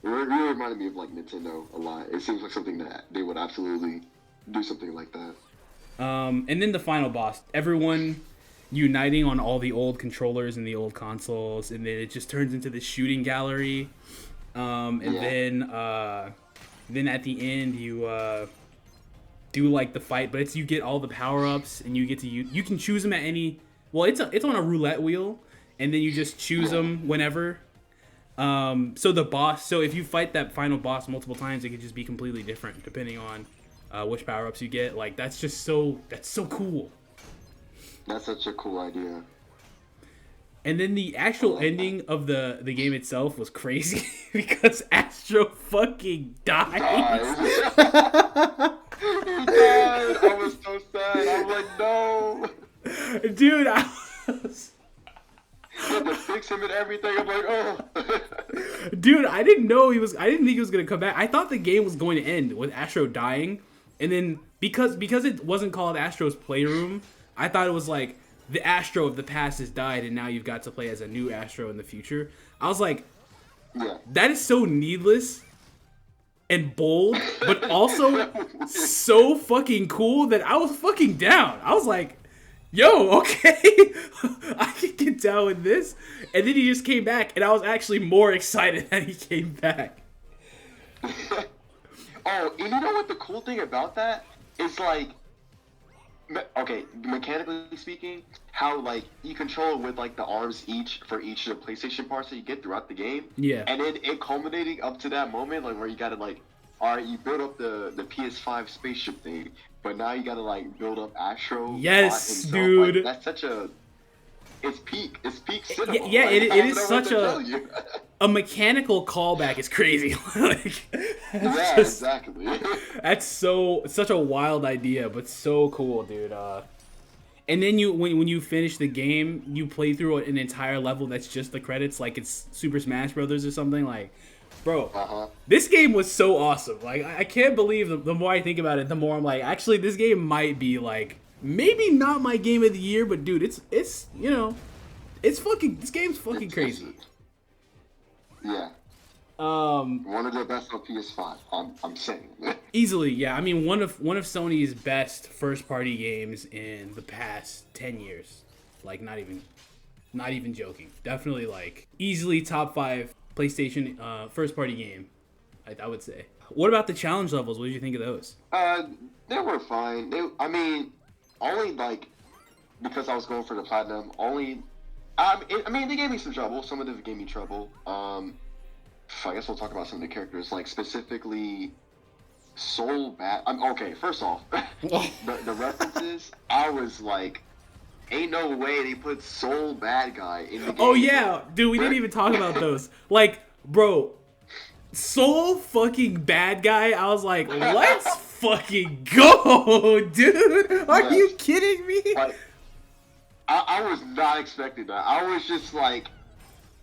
It really reminded me of, like, Nintendo a lot. It seems like something that they would absolutely do something like that. And then the final boss, everyone uniting on all the old controllers and the old consoles, and then it just turns into this shooting gallery. Then at the end you do, like, the fight, but you get all the power-ups, and you get to you can choose them at any. Well, it's on a roulette wheel, and then you just choose them whenever. So if you fight that final boss multiple times, it could just be completely different depending on which power-ups you get. Like, that's so cool. That's such a cool idea. And then the actual ending of the game itself was crazy because Astro fucking died. He died. I was so sad. I'm like, no. Dude, I had to fix him and everything. I'm like, oh. Dude, I didn't think he was gonna come back. I thought the game was going to end with Astro dying, and then because it wasn't called Astro's Playroom, I thought it was like the Astro of the past has died, and now you've got to play as a new Astro in the future. I was like, that is so needless and bold, but also so fucking cool that I was fucking down. I was like, yo, okay, I can get down with this. And then he just came back, and I was actually more excited that he came back. Oh, and you know what the cool thing about that is, like, okay, mechanically speaking, how, like, you control it with, like, the arms for each of the PlayStation parts that you get throughout the game. Yeah. And then it culminating up to that moment, like, where you gotta, like, alright, you build up the PS5 spaceship thing, but now you gotta, like, build up Astro. Yes, Bot dude. Like, that's such a... It's peak cinema. Yeah, like, it is such a mechanical callback. Is crazy. Like, yeah, exactly. That's such a wild idea, but so cool, dude. And then when you finish the game, you play through an entire level that's just the credits, like it's Super Smash Brothers or something. Like, bro, this game was so awesome. Like, I can't believe the more I think about it, the more I'm like, actually, this game might be like. Maybe not my game of the year, but dude, it's you know, it's fucking, this game's fucking crazy. Yeah. One of the best on PS5. I'm saying. Easily, yeah. I mean, one of Sony's best first party games in the past 10 years. Like, not even joking. Definitely, like, easily top 5 PlayStation first party game. I would say. What about the challenge levels? What did you think of those? They were fine. I mean. Only, like, because I was going for the platinum, I mean, they gave me some trouble. Some of them gave me trouble. I guess we'll talk about some of the characters, like, specifically Soul Bad. Okay, first off, the references, I was like, ain't no way they put Soul Bad Guy in the game. Oh, yeah. Dude, we didn't even talk about those. Like, bro, Soul fucking Bad Guy, I was like, let's fucking go, dude. Are you kidding me? Like, I was not expecting that. I was just like,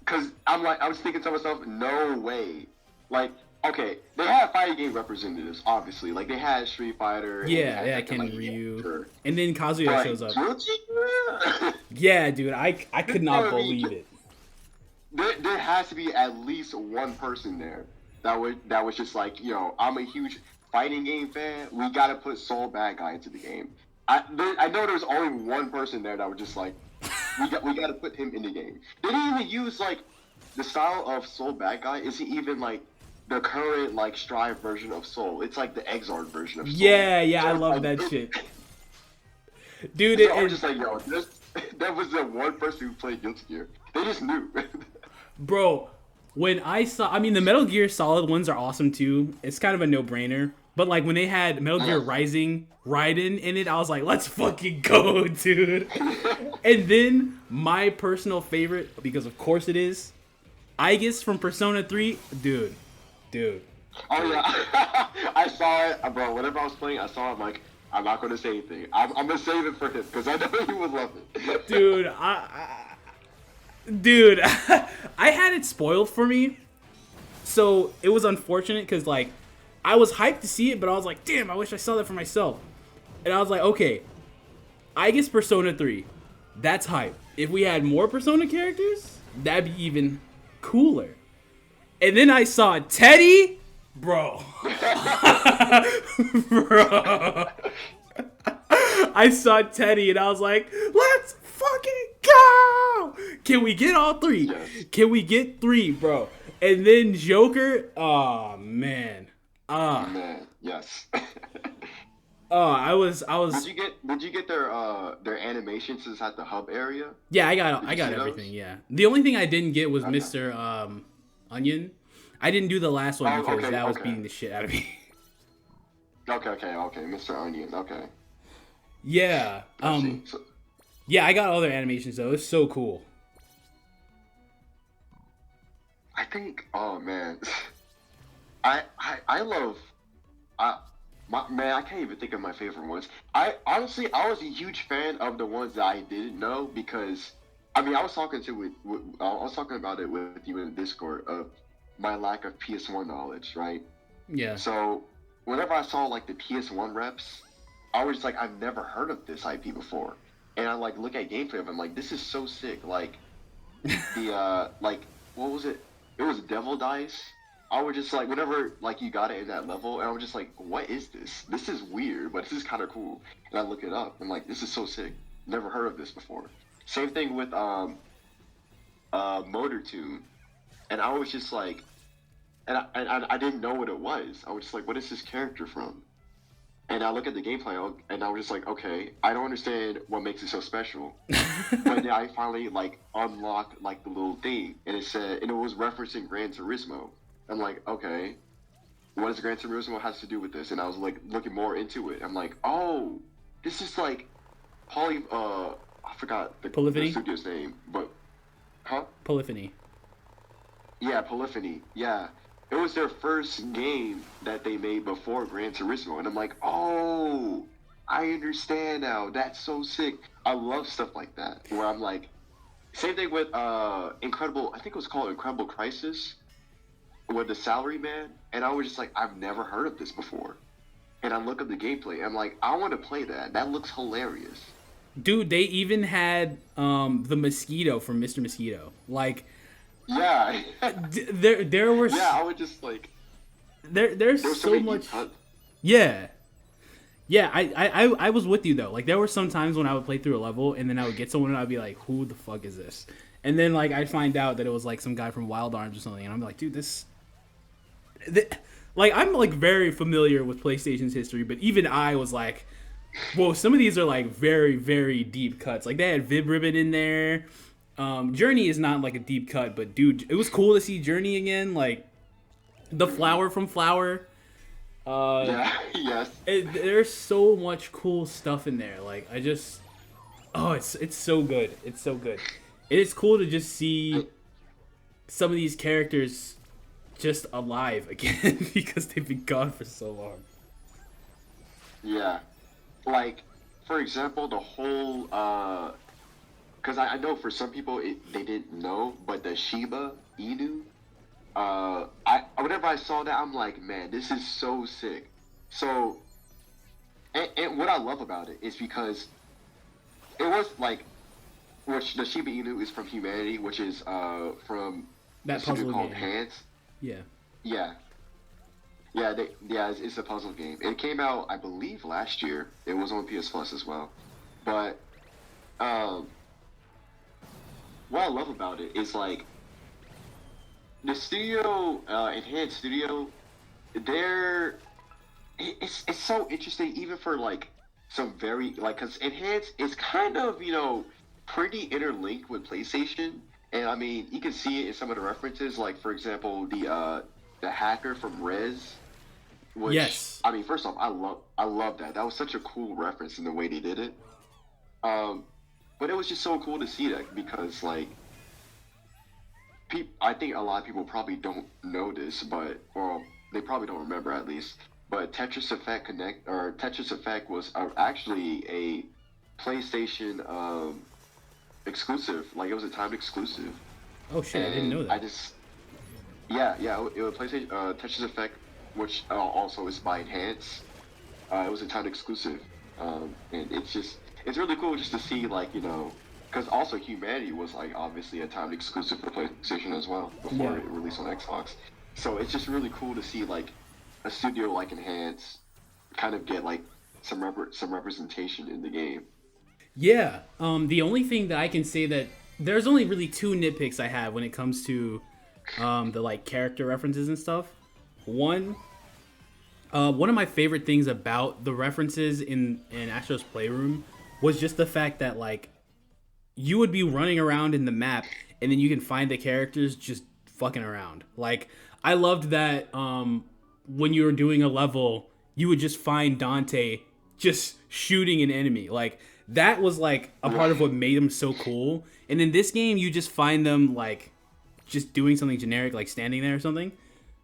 because I was thinking to myself, no way. Like, okay, they had fighting game representatives, obviously. Like, they had Street Fighter. Yeah, Ken Ryu. And then Kazuya shows up. Yeah, dude, I could not believe it. There has to be at least one person there that was just like, yo, I'm a huge fighting game fan. We gotta put Soul Bad Guy into the game. I know there's only one person there that was just like, we gotta put him in the game. They didn't even use like the style of Soul Bad Guy. Isn't even like the current like Strive version of Soul. It's like the Exard version of Soul. Yeah, so I love that shit. Dude, so I was just like, yo, that was the one person who played Guilty Gear. They just knew. Bro, when I mean, the Metal Gear Solid ones are awesome too. It's kind of a no-brainer. But like when they had Metal Gear Rising Raiden in it, I was like, let's fucking go, dude. And then my personal favorite, because of course it is, Aegis from Persona 3, dude. Oh yeah, I saw it, bro. Whenever I was playing, I saw it. I'm like, I'm not gonna say anything. I'm gonna save it for him because I know he would love it. Dude, Dude, I had it spoiled for me, so it was unfortunate because, like, I was hyped to see it, but I was like, damn, I wish I saw that for myself. And I was like, okay, I guess Persona 3, that's hype. If we had more Persona characters, that'd be even cooler. And then I saw Teddy, bro. Bro. I saw Teddy, and I was like, let's fucking go! Can we get all 3? Yes. Can we get 3, bro? And then Joker, oh man. Man, yes. I was. Did you get their animations at the hub area? Yeah, I got everything. Those? Yeah. The only thing I didn't get was Mr. Onion. I didn't do the last one because that was beating the shit out of me. Okay, Mr. Onion. Okay. Yeah. Yeah, I got all their animations though. It's so cool. I think. Oh man. I love. Man, I can't even think of my favorite ones. I was a huge fan of the ones that I didn't know because, I mean, I was talking about it with you in Discord of my lack of PS1 knowledge, right? Yeah. So whenever I saw like the PS1 reps, I was like, I've never heard of this IP before. and I like look at gameplay of it, I'm like, this is so sick. Like like what was it? It was Devil Dice. I was just like, whenever like you got it in that level, and I was just like, what is this? This is weird, but this is kind of cool. And I look it up. I'm like, this is so sick. Never heard of this before. Same thing with Motor Tune, and I was just like, and I didn't know what it was. I was just like, what is this character from? And I look at the gameplay, and I was just like, okay, I don't understand what makes it so special. But then I finally like unlocked like the little thing, and it was referencing Gran Turismo. I'm like, okay, what does Gran Turismo has to do with this? And I was like looking more into it. I'm like, oh, this is like I forgot the studio's name, but Polyphony. Yeah, Polyphony. Yeah. It was their first game that they made before Gran Turismo, and I'm like, oh, I understand now. That's so sick. I love stuff like that, where I'm like, same thing with Incredible, I think it was called Incredible Crisis, with the Salary Man, and I was just like, I've never heard of this before. And I look at the gameplay, and I'm like, I want to play that. That looks hilarious. Dude, they even had the Mosquito from Mr. Mosquito. Like, yeah. there were. Yeah, I would just like. There's so much. Yeah. Yeah, I was with you though. Like, there were some times when I would play through a level and then I would get someone and I'd be like, who the fuck is this? And then like I'd find out that it was like some guy from Wild Arms or something, and I'm like, dude, like, I'm like very familiar with PlayStation's history, but even I was like, whoa, some of these are like very, very deep cuts. Like, they had Vib Ribbon in there. Journey is not like a deep cut, but dude, it was cool to see Journey again. Like, the Flower from Flower. Yeah, yes. There's so much cool stuff in there. Like, it's so good. It's so good. It is cool to just see some of these characters just alive again because they've been gone for so long. Yeah. Like, for example, the whole, because I know for some people they didn't know, but the Shiba Inu, whenever I saw that, I'm like, man, this is so sick. So, and what I love about it is because it was like, which the Shiba Inu is from Humanity, which is from that a studio puzzle called game. Hands. Yeah. Yeah. It's a puzzle game. It came out, I believe, last year. It was on PS Plus as well. But what I love about it is like the studio, Enhanced Studio, it's so interesting, even for like some very like, because Enhanced is kind of, pretty interlinked with PlayStation, and I mean you can see it in some of the references. Like, for example, the hacker from Rez. Which, yes. I mean, first off, I love that. That was such a cool reference in the way they did it. But it was just so cool to see that because, like, I think a lot of people probably don't know this, or they probably don't remember at least. But Tetris Effect was actually a PlayStation exclusive. Like, it was a timed exclusive. Oh shit! And I didn't know that. It was PlayStation Tetris Effect, which also is by Enhance. It was a timed exclusive, and it's really cool just to see, like, because also Humanity was like obviously a timed exclusive for PlayStation as well before it released on Xbox. So it's just really cool to see like a studio like Enhance kind of get like some representation in the game. Yeah. The only thing that I can say that there's only really two nitpicks I have when it comes to the like character references and stuff. One of my favorite things about the references in Astro's Playroom was just the fact that like you would be running around in the map and then you can find the characters just fucking around. Like, I loved that when you were doing a level, you would just find Dante just shooting an enemy. Like, that was like a part of what made them so cool. And in this game, you just find them like just doing something generic, like standing there or something.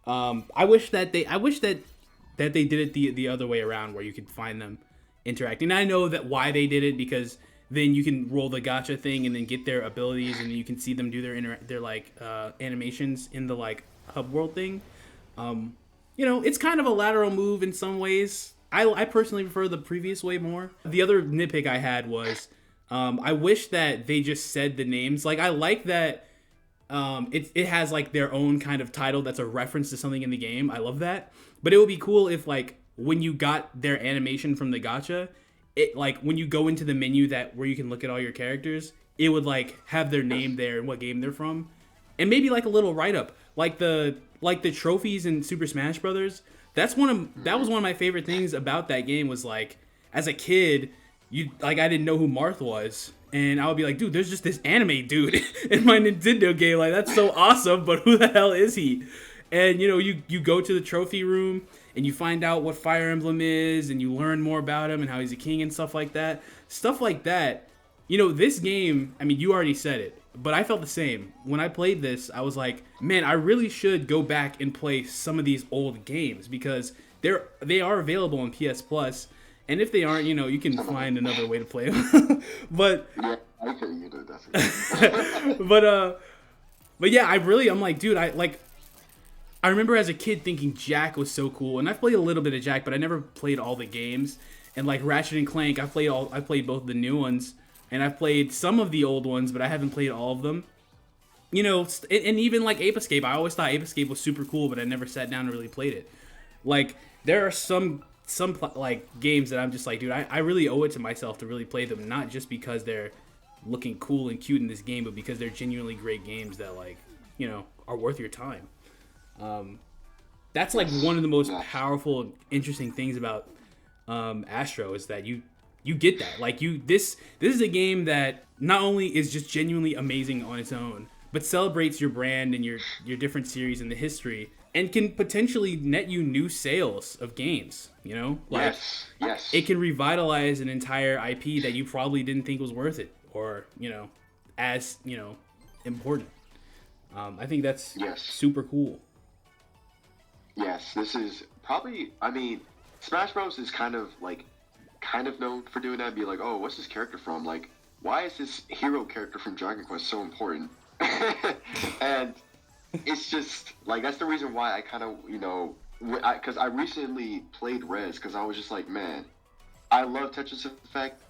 I wish that they did it the other way around, where you could find them interacting. And I know that why they did it, because then you can roll the gacha thing and then get their abilities, and then you can see them do their animations in the like hub world thing. It's kind of a lateral move in some ways. I personally prefer the previous way more. The other nitpick I had was I wish that they just said the names. Like I like that it has like their own kind of title that's a reference to something in the game. I love that. But it would be cool if like when you got their animation from the gacha, it like when you go into the menu that where you can look at all your characters, it would like have their name there and what game they're from. And maybe like a little write up. Like the trophies in Super Smash Brothers. That was one of my favorite things about that game was like as a kid, I didn't know who Marth was. And I would be like, dude, there's just this anime dude in my Nintendo game. Like, that's so awesome, but who the hell is he? And, you go to the trophy room, and you find out what Fire Emblem is, and you learn more about him and how he's a king and stuff like that. Stuff like that. This game, I mean, you already said it, but I felt the same. When I played this, I was like, man, I really should go back and play some of these old games, because they are available on PS Plus. And if they aren't, you can find another way to play them. But yeah, I think you do definitely. but yeah, I'm like, dude, I remember as a kid thinking Jack was so cool, and I've played a little bit of Jack, but I never played all the games. And like Ratchet and Clank, I played both the new ones, and I've played some of the old ones, but I haven't played all of them. And even like Ape Escape, I always thought Ape Escape was super cool, but I never sat down and really played it. Like there are some like games that I'm just like, dude, I really owe it to myself to really play them, not just because they're looking cool and cute in this game, but because they're genuinely great games that like, are worth your time. That's like one of the most powerful and interesting things about Astro is that you get that. Like this is a game that not only is just genuinely amazing on its own, but celebrates your brand and your different series and the history, and can potentially net you new sales of games, Like, yes. It can revitalize an entire IP that you probably didn't think was worth it or, as, important. I think that's super cool. Yes, this is probably, I mean, Smash Bros. Is kind of known for doing that, be like, oh, what's this character from? Like, why is this hero character from Dragon Quest so important? And it's just like that's the reason why I kind of because I recently played Res because I was just like, man, I love Tetris Effect.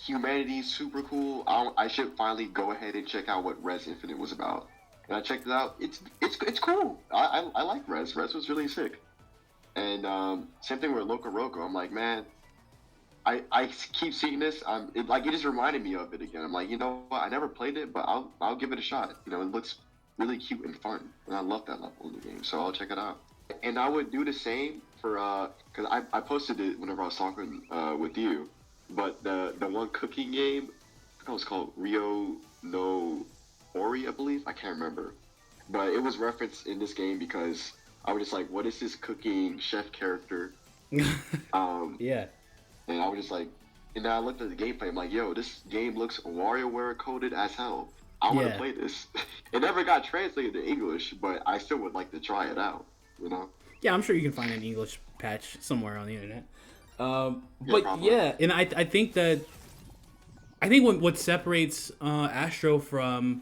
Humanity's super cool. I should finally go ahead and check out what Res Infinite was about. And I checked it out. It's cool. I like Res. Res was really sick. And same thing with Loco Roco. I'm like, man, I keep seeing this. It just reminded me of it again. I'm like, you know what? I never played it, but I'll give it a shot. It looks really cute and fun, and I love that level in the game, so I'll check it out. And I would do the same for because I posted it whenever I was talking with you, but the one cooking game, I think it was called Rio no Ori, I believe. I can't remember, but it was referenced in this game because I was just like, what is this cooking chef character? Yeah. And I was just like, and then I looked at the gameplay. I'm like, yo, this game looks WarioWare coded as hell. I want to play this. It never got translated to English, but I still would like to try it out, Yeah, I'm sure you can find an English patch somewhere on the internet. And I think what separates Astro from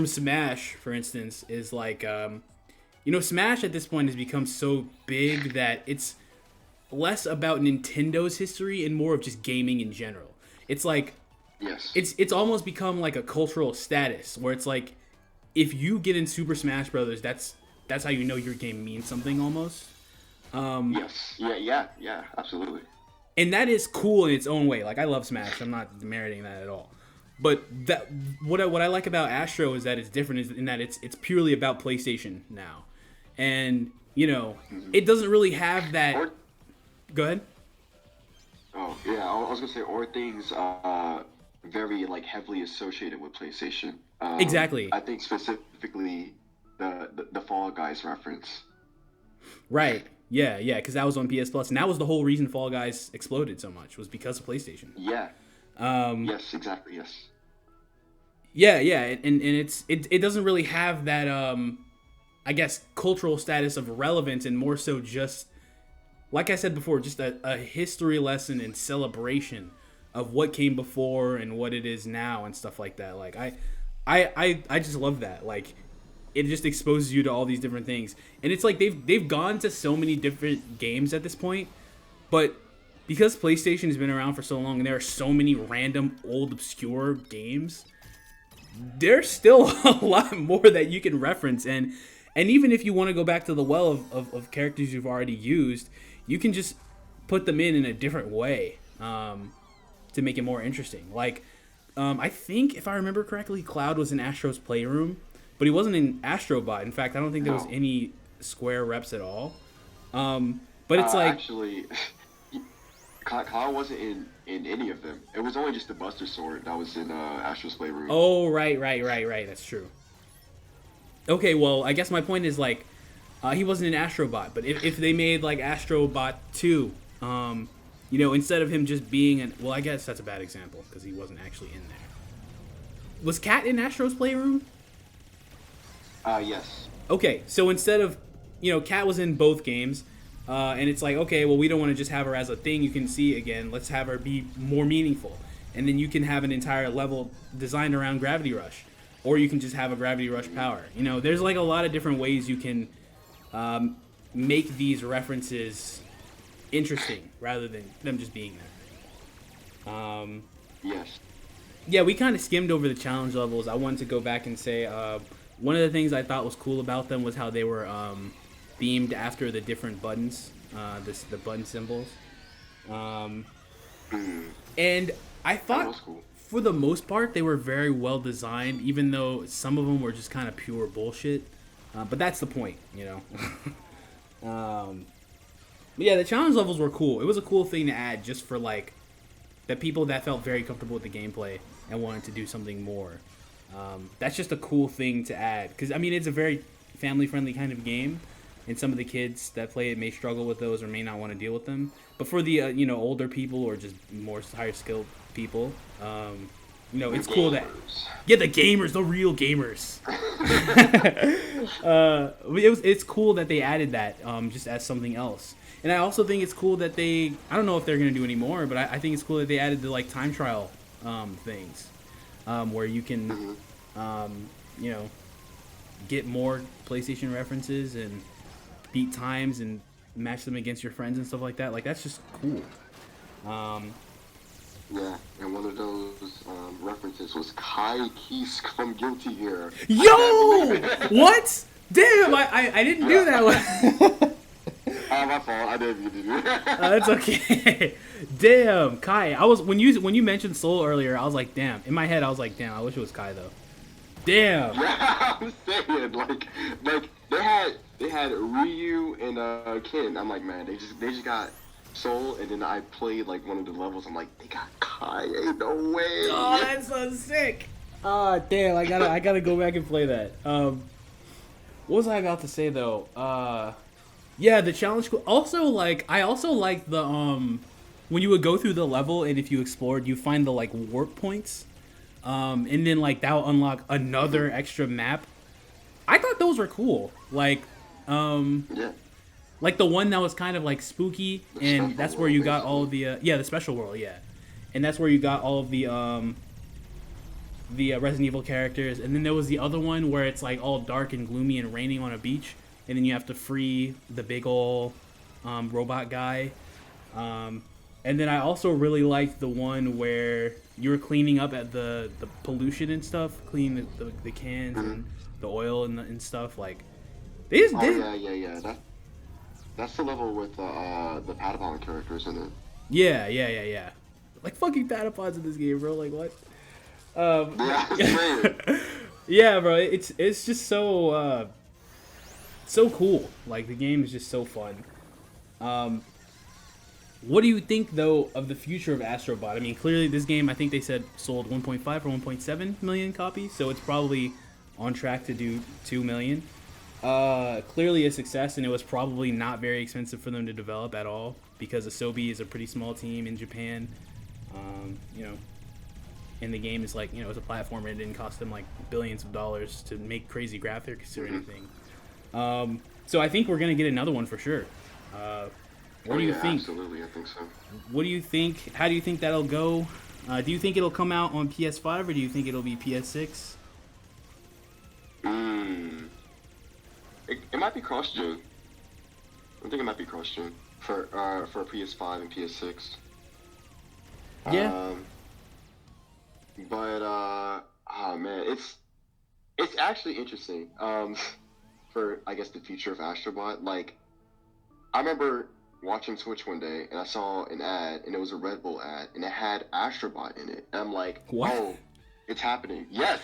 Smash, for instance, is like, Smash at this point has become so big that it's less about Nintendo's history and more of just gaming in general. It's like, yes, it's almost become like a cultural status where it's like, if you get in Super Smash Brothers, that's how you know your game means something almost. Yes, yeah, absolutely. And that is cool in its own way. Like, I love Smash. I'm not demeriting that at all. But what I like about Astro is that it's different in that it's purely about PlayStation now, and it doesn't really have that. Go ahead. Oh yeah, I was gonna say, or things very heavily associated with PlayStation. Exactly. I think specifically the Fall Guys reference. Right. Yeah, because that was on PS Plus, and that was the whole reason Fall Guys exploded so much, was because of PlayStation. Yeah. Yes, exactly. Yes. Yeah, and it doesn't really have that I guess cultural status of relevance, and more so just, like I said before, just a history lesson and celebration of what came before and what it is now and stuff like that. Like I just love that. Like, it just exposes you to all these different things, and it's like they've gone to so many different games at this point, but because PlayStation has been around for so long and there are so many random old obscure games, there's still a lot more that you can reference. And even if you want to go back to the well of characters you've already used, you can just put them in a different way to make it more interesting. Like, I think, if I remember correctly, Cloud was in Astro's Playroom, but he wasn't in Astro Bot. In fact, I don't think there was any Square reps at all. But it's like... Actually, Cloud wasn't in any of them. It was only just the Buster Sword that was in Astro's Playroom. Oh, right. That's true. Okay, well, I guess my point is, like, he wasn't in Astro Bot, but if they made, like, Astro Bot 2, you know, instead of him just being an... Well, I guess that's a bad example, because he wasn't actually in there. Was Cat in Astro's Playroom? Yes. Okay, so instead of... You know, Cat was in both games, and it's like, okay, well, we don't want to just have her as a thing you can see again. Let's have her be more meaningful. And then you can have an entire level designed around Gravity Rush. Or you can just have a Gravity Rush power. You know, there's, like, a lot of different ways you can make these references interesting rather than them just being there. Yes. Yeah, we kind of skimmed over the challenge levels. I wanted to go back and say one of the things I thought was cool about them was how they were themed after the different buttons, the button symbols. And I thought, for the most part, they were very well designed, even though some of them were just kind of pure bullshit. But that's the point, you know. But yeah, the challenge levels were cool. It was a cool thing to add just for, like, the people that felt very comfortable with the gameplay and wanted to do something more. That's just a cool thing to add. Because, I mean, it's a very family-friendly kind of game. And some of the kids that play it may struggle with those or may not want to deal with them. But for the, you know, older people or just more higher skilled people, you know, it's cool that... Yeah, the gamers, the real gamers. It's cool that they added that just as something else. And I also think it's cool that they... I don't know if they're going to do any more, but I think it's cool that they added the, like, time trial things. Where you can, you know, get more PlayStation references and beat times and match them against your friends and stuff like that. Like, that's just cool. Yeah, and one of those references was Kai Keese from Guilty Gear. Yo! What? Damn, I didn't do that one. My fault. I didn't mean to do that. That's okay. Damn, Kai. I was when you mentioned Soul earlier, I was like, damn. In my head, I was like, damn. I wish it was Kai though. Damn. Yeah, I'm saying like they had Ryu and Ken. I'm like, man, they just got Soul, and then I played like one of the levels. I'm like, they got Kai. Ain't no way. Oh, that's so sick. Ah, damn. I gotta go back and play that. What was I about to say though? Yeah, the challenge. Also, like, I also like the when you would go through the level and if you explored, you find the like warp points, and then like that will unlock another extra map. I thought those were cool. Like, Yeah. like the one that was kind of like spooky, and that's where you got all of the the special world, yeah, and that's where you got all of the Resident Evil characters, and then there was the other one where it's like all dark and gloomy and raining on a beach. And then you have to free the big ol' robot guy. And then I also really liked the one where you were cleaning up at the pollution and stuff, cleaning the cans and the oil and stuff. Like, they just did. Yeah. That's the level with the Patapon characters in it. Yeah. Like fucking Patapons in this game, bro. Like what? Yeah, yeah, bro. It's just so. So cool. Like, the game is just so fun. What do you think, though, of the future of Astro Bot? I mean, clearly this game, I think they said sold 1.5 or 1.7 million copies, so it's probably on track to do 2 million. Clearly a success, and it was probably not very expensive for them to develop at all, because Asobi is a pretty small team in Japan. You know, and the game is like, you know, it's a platformer. It didn't cost them like billions of dollars to make crazy graphics or anything. So I think we're gonna get another one for sure. What do you think? Absolutely, I think so. What do you think? How do you think that'll go? Do you think it'll come out on PS5 or do you think it'll be PS6? It might be cross-gen. I think it might be cross-gen. for PS5 and PS6. Yeah. But oh man, it's actually interesting. For I guess the future of Astro Bot. Like I remember watching Twitch one day and I saw an ad and it was a Red Bull ad and it had Astro Bot in it. And I'm like, What? oh, it's happening. Yes.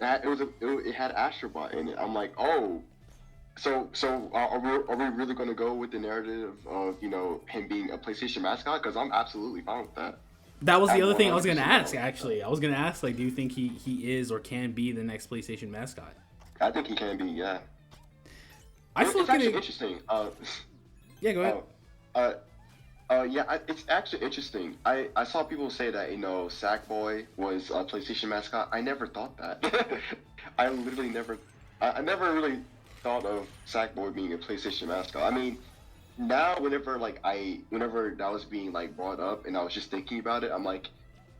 It had Astro Bot in it. I'm like, oh. So are we really going to go with the narrative of him being a PlayStation mascot? Because I'm absolutely fine with that. That was the other thing I was going to 100% ask, down. actually. I was going to ask, like, do you think he is or can be the next PlayStation mascot? I think he can be, yeah. It's actually interesting. Yeah, go ahead. It's actually interesting. I saw people say that Sackboy was a PlayStation mascot. I never thought that. I literally never. I never really thought of Sackboy being a PlayStation mascot. I mean, now whenever that was being like brought up and I was just thinking about it, I'm like,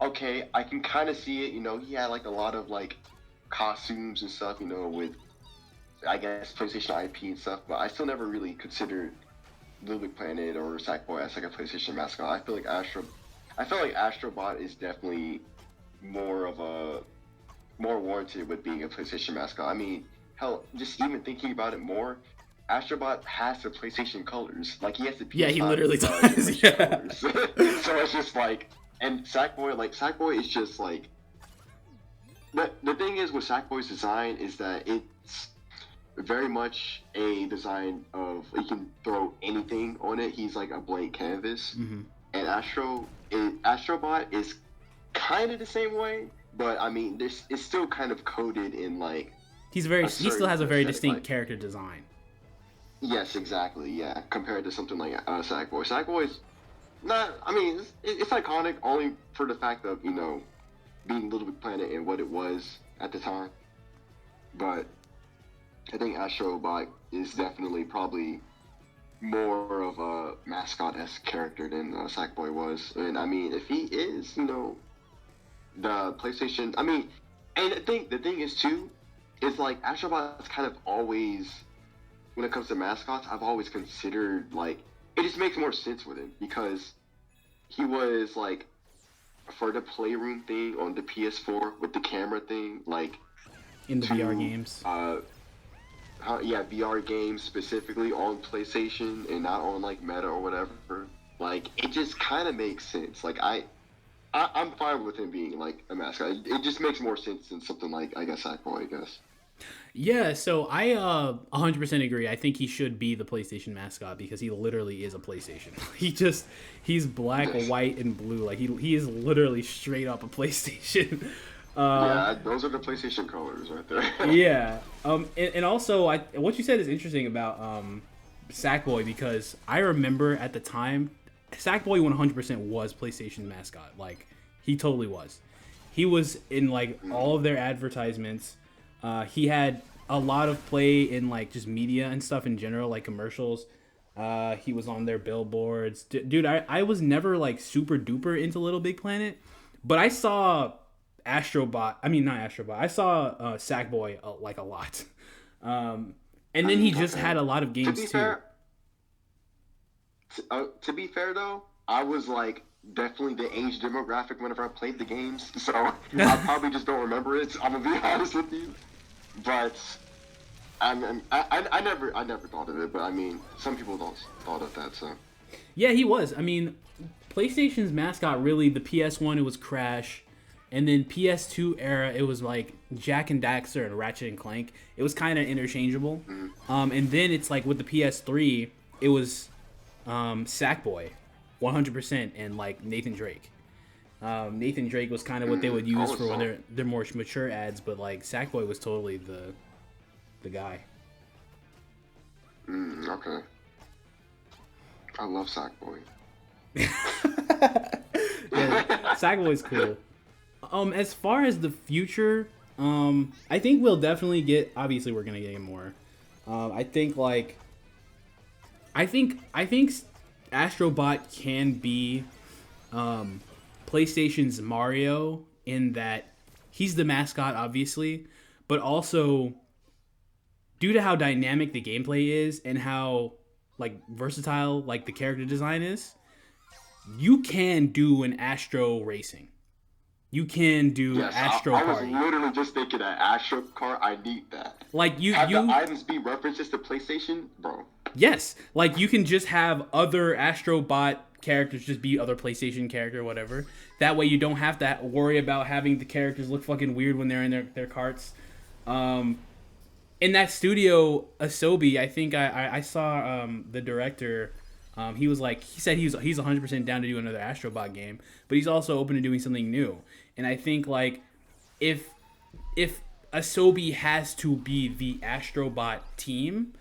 okay, I can kind of see it. He had like a lot of like costumes and stuff. With I guess PlayStation IP and stuff, but I still never really considered Little Big Planet or Sackboy as like a PlayStation mascot. I feel like Astro Bot is definitely more warranted with being a PlayStation mascot. I mean, hell, just even thinking about it more, Astro Bot has the PlayStation colors. Like he has the PS5 Yeah, he literally does. Yeah. colors. So it's just like, and Sackboy is just like. The thing is with Sackboy's design is that it's very much a design of you can throw anything on it. He's like a blank canvas. Mm-hmm. And Astrobot is kind of the same way, but I mean, it's still kind of coded in like. He still has a very distinct like, character design. Yes, exactly. Yeah, compared to something like Sackboy. Sackboy's not. I mean, it's iconic only for the fact of being Little Big Planet and what it was at the time, but I think Astrobot is definitely probably more of a mascot-esque character than Sackboy was. And I mean, if he is, the PlayStation. I mean, and the thing is too, is like Astrobot's kind of always, when it comes to mascots, I've always considered like it just makes more sense with him because he was like for the playroom thing on the PS4 with the camera thing, like In the VR games. VR games specifically on PlayStation and not on like Meta or whatever. Like it just kind of makes sense. Like I'm fine with him being like a mascot. It just makes more sense than something like I guess Sackboy. I guess. Yeah, so I 100% agree. I think he should be the PlayStation mascot because he literally is a PlayStation. He's black, white, and blue. Like he is literally straight up a PlayStation. Yeah, those are the PlayStation colors right there. Yeah. And also what you said is interesting about Sackboy because I remember at the time Sackboy 100% was PlayStation mascot. Like he totally was. He was in like all of their advertisements. He had a lot of play in like just media and stuff in general, like commercials. He was on their billboards. Dude, I was never like super duper into Little Big Planet, but I saw Astrobot. I mean, not Astrobot. I saw Sackboy like a lot. And then he just had a lot of games too. To be fair though, I was like definitely the age demographic whenever I played the games, so I probably just don't remember it. I'm gonna be honest with you, but I never thought of it. But I mean, some people don't thought of that. So yeah, he was. I mean, PlayStation's mascot really the PS1 it was Crash, and then PS2 era it was like Jak and Daxter and Ratchet and Clank. It was kind of interchangeable. Mm-hmm. And then it's like with the PS3 it was Sackboy. 100% and like Nathan Drake. Nathan Drake was kind of what they would use for when they're more mature ads, but like Sackboy was totally the guy. Okay. I love Sackboy. Yeah, Sackboy's cool. As far as the future, I think we'll definitely get. Obviously, we're gonna get more. I think Astro Bot can be PlayStation's Mario in that he's the mascot, obviously, but also due to how dynamic the gameplay is and how like versatile like the character design is, you can do an Astro Racing. You can do Yes, Astro I was Party. literally just thinking that Astro Car. I need that. Like Have the you items be references to PlayStation, bro. yes, like you can just have other Astro Bot characters just be other PlayStation character, whatever. That way you don't have to worry about having the characters look fucking weird when they're in their carts. In that studio, Asobi, I think I saw the director. He was like, he said he's 100% down to do another Astro Bot game, but he's also open to doing something new. And I think like if Asobi has to be the Astro Bot team,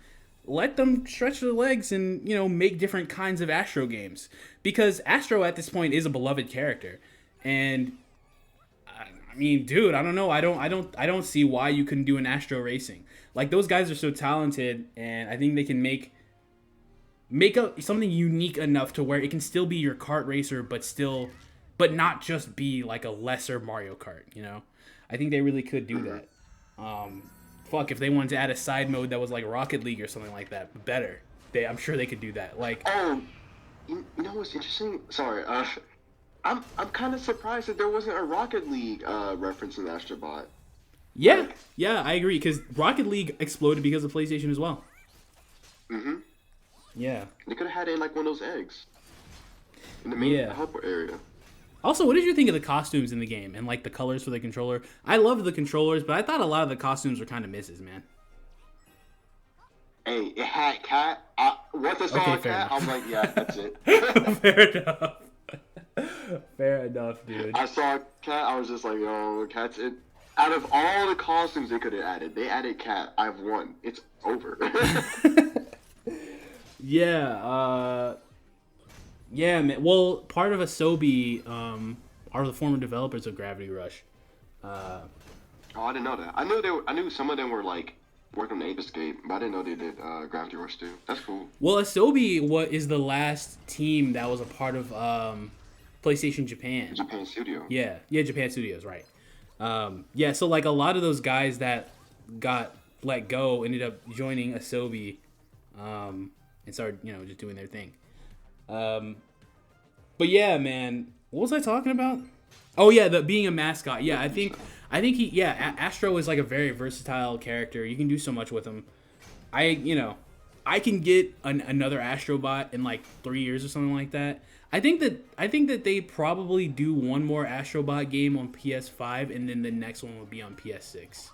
let them stretch their legs and make different kinds of Astro games, because Astro at this point is a beloved character, and I mean, dude, I don't know, I don't see why you couldn't do an Astro Racing. Like, those guys are so talented, and I think they can make something unique enough to where it can still be your kart racer, but not just be like a lesser Mario Kart. I think they really could do that. Fuck, if they wanted to add a side mode that was like Rocket League or something like that, better. I'm sure they could do that. Like, Oh, you know what's interesting? Sorry, I'm kind of surprised that there wasn't a Rocket League reference in Astro Bot. yeah, I agree, because Rocket League exploded because of PlayStation as well. Mm-hmm. Yeah. They could have had it in like one of those eggs in the main hub area. Also, what did you think of the costumes in the game and like the colors for the controller? I loved the controllers, but I thought a lot of the costumes were kind of misses, man. Hey, it had cat. Once I saw a cat, I was like, yeah, that's it. Fair enough. Fair enough, dude. I saw a cat, I was just like, yo, cat's it. Out of all the costumes they could have added, they added cat. I've won. It's over. Yeah, man. Well, part of Asobi are the former developers of Gravity Rush. Oh, I didn't know that. I knew some of them were like working on Ape Escape, but I didn't know they did Gravity Rush too. That's cool. Well, Asobi is the last team that was a part of PlayStation Japan. Japan Studio. Yeah, Japan Studios, right? Yeah, so like a lot of those guys that got let go ended up joining Asobi, and started just doing their thing. But yeah, man, what was I talking about? Oh yeah, being a mascot. Yeah, I think Astro is like a very versatile character. You can do so much with him. I can get another Astro Bot in like 3 years or something like that. I think that they probably do one more Astro Bot game on PS5, and then the next one will be on PS6.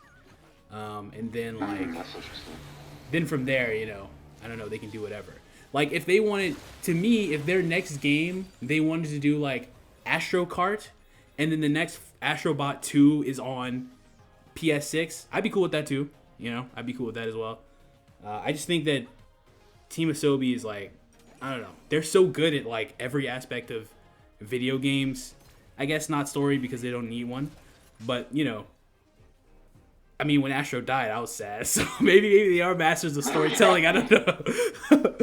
And then like, That's interesting. then from there, I don't know, they can do whatever. Like, if they wanted, to me, if their next game, they wanted to do like Astro Kart, and then the next Astro Bot 2 is on PS6, I'd be cool with that too. I'd be cool with that as well. I just think that Team Asobi is like, I don't know, they're so good at like every aspect of video games. I guess not story, because they don't need one, but I mean, when Astro died, I was sad. So maybe they are masters of storytelling. I don't know.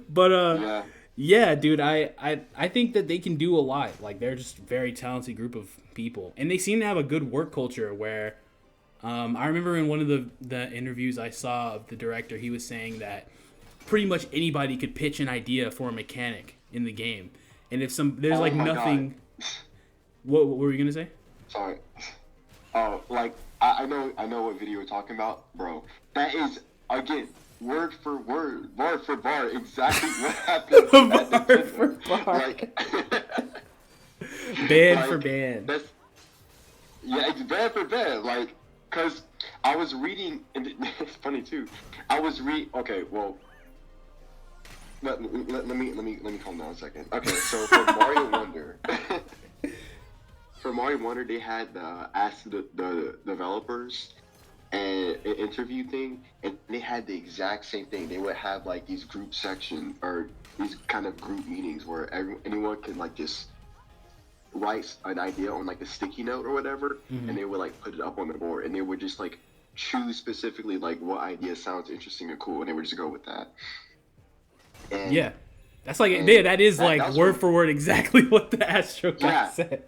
But yeah, dude, I think that they can do a lot. Like, they're just a very talented group of people, and they seem to have a good work culture. Where I remember in one of the interviews I saw of the director, he was saying that pretty much anybody could pitch an idea for a mechanic in the game, and if there's like nothing. God. What were you gonna say? Sorry. Oh, like. I know what video you're talking about, bro. That is, again, word for word, bar for bar, exactly what happened. Bar for bar. Like, band for band. It's band for band. Like, cause I was reading, and it's funny too. Okay, well, let me calm down a second. Okay, so for Mario Wonder. For Mario Wonder, they had asked the developers and an interview thing, and they had the exact same thing. They would have like these group section or these kind of group meetings where anyone could like just write an idea on like a sticky note or whatever, and they would like put it up on the board, and they would just like choose specifically like what idea sounds interesting and cool, and they would just go with that. And, yeah, that's like that is like word for word exactly what the Astro guy said.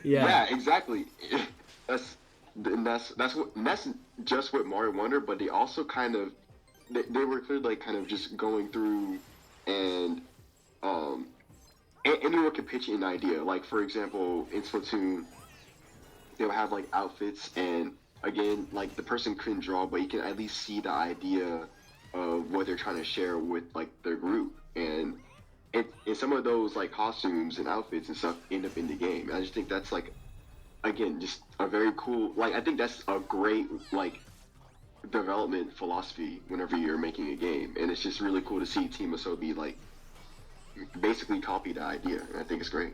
Yeah, exactly. That's just with Mario Wonder, but they also kind of they were clearly like kind of just going through and anyone can pitch an idea. Like, for example, in Splatoon, they'll have like outfits, and again, like the person couldn't draw, but you can at least see the idea of what they're trying to share with like their group, and some of those like costumes and outfits and stuff end up in the game. And I just think that's like, again, just a very cool, like, I think that's a great like development philosophy whenever you're making a game, and it's just really cool to see Team Asobi like basically copy the idea, and I think it's great.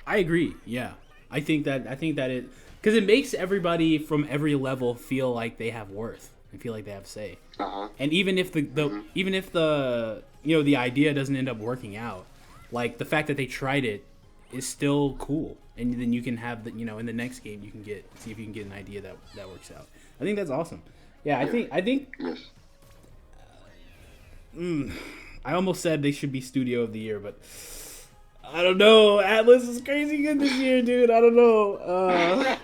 I agree. Yeah, I think that it, because it makes everybody from every level feel like they have worth and feel like they have say. And even if even if the the idea doesn't end up working out, like the fact that they tried it is still cool, and then you can have the in the next game you can see if you can get an idea that works out. I think that's awesome. Yeah, I think. Yes. I almost said they should be Studio of the Year, but I don't know. Atlas is crazy good this year, dude. I don't know.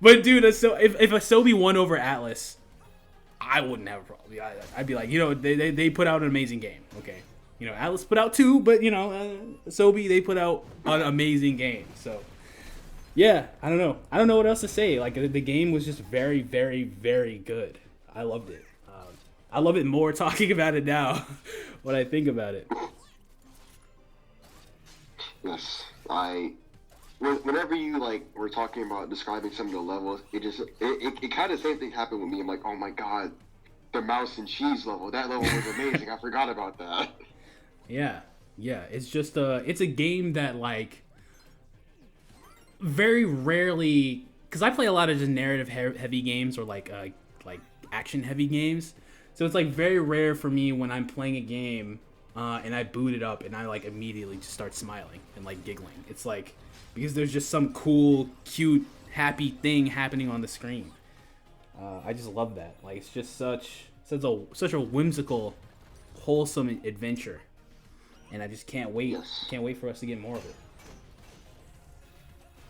But dude, so if Asobi won over Atlas, I wouldn't have a problem. I'd be like, they put out an amazing game. Okay, Atlas put out 2, but Asobi, they put out an amazing game. So yeah, I don't know what else to say. Like the game was just very, very, very good. I loved it. I love it more talking about it now when I think about it. Yes, whenever you like were talking about describing some of the levels, it kind of same thing happened with me. I'm like, oh my god, the mouse and cheese level, that level was amazing. I forgot about that. Yeah, it's just it's a game that like very rarely, because I play a lot of just narrative heavy games or like action heavy games. So it's like very rare for me when I'm playing a game and I boot it up and I like immediately just start smiling and like giggling. It's like because there's just some cool, cute, happy thing happening on the screen. I just love that. Like it's just such a whimsical, wholesome adventure, and I just can't wait. Yes. Can't wait for us to get more of it.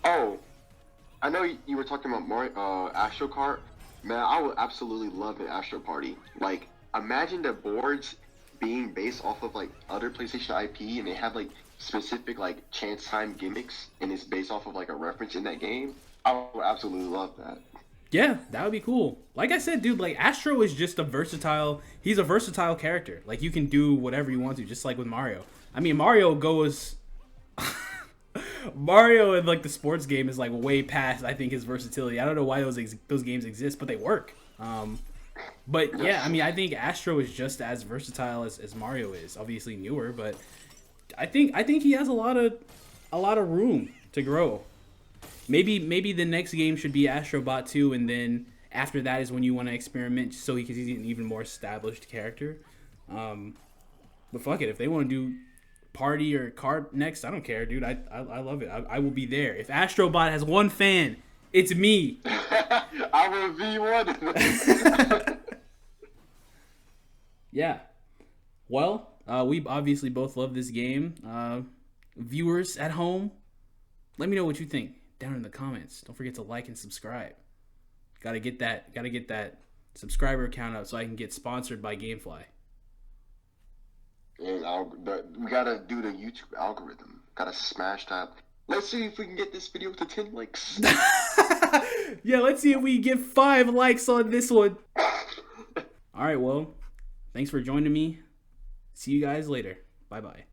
Oh, I know you were talking about Astro Kart. Man, I would absolutely love an Astro Party. Like, imagine the boards being based off of like other PlayStation IP, and they have like specific like chance time gimmicks, and it's based off of like a reference in that game. I would absolutely love that. Yeah, that would be cool. Like I said, dude, like Astro is just he's a versatile character. Like you can do whatever you want to, just like with Mario. I mean, Mario in like the sports game is like way past I think his versatility. I don't know why those games exist, but they work. But yeah, I mean, I think Astro is just as versatile as Mario is. Obviously newer, but I think he has a lot of room to grow. Maybe the next game should be Astro Bot 2, and then after that is when you want to experiment, so he's an even more established character. But fuck it, if they want to do Party or Kart next, I don't care, dude. I love it. I will be there. If Astro Bot has one fan, it's me. I will be one. Yeah. Well, we obviously both love this game. Viewers at home, let me know what you think down in the comments. Don't forget to like and subscribe. Gotta get that subscriber count up so I can get sponsored by GameFly. And we gotta do the YouTube algorithm. Gotta smash that. Let's see if we can get this video to 10 likes. Yeah, let's see if we get 5 likes on this one. Alright, well, thanks for joining me. See you guys later. Bye-bye.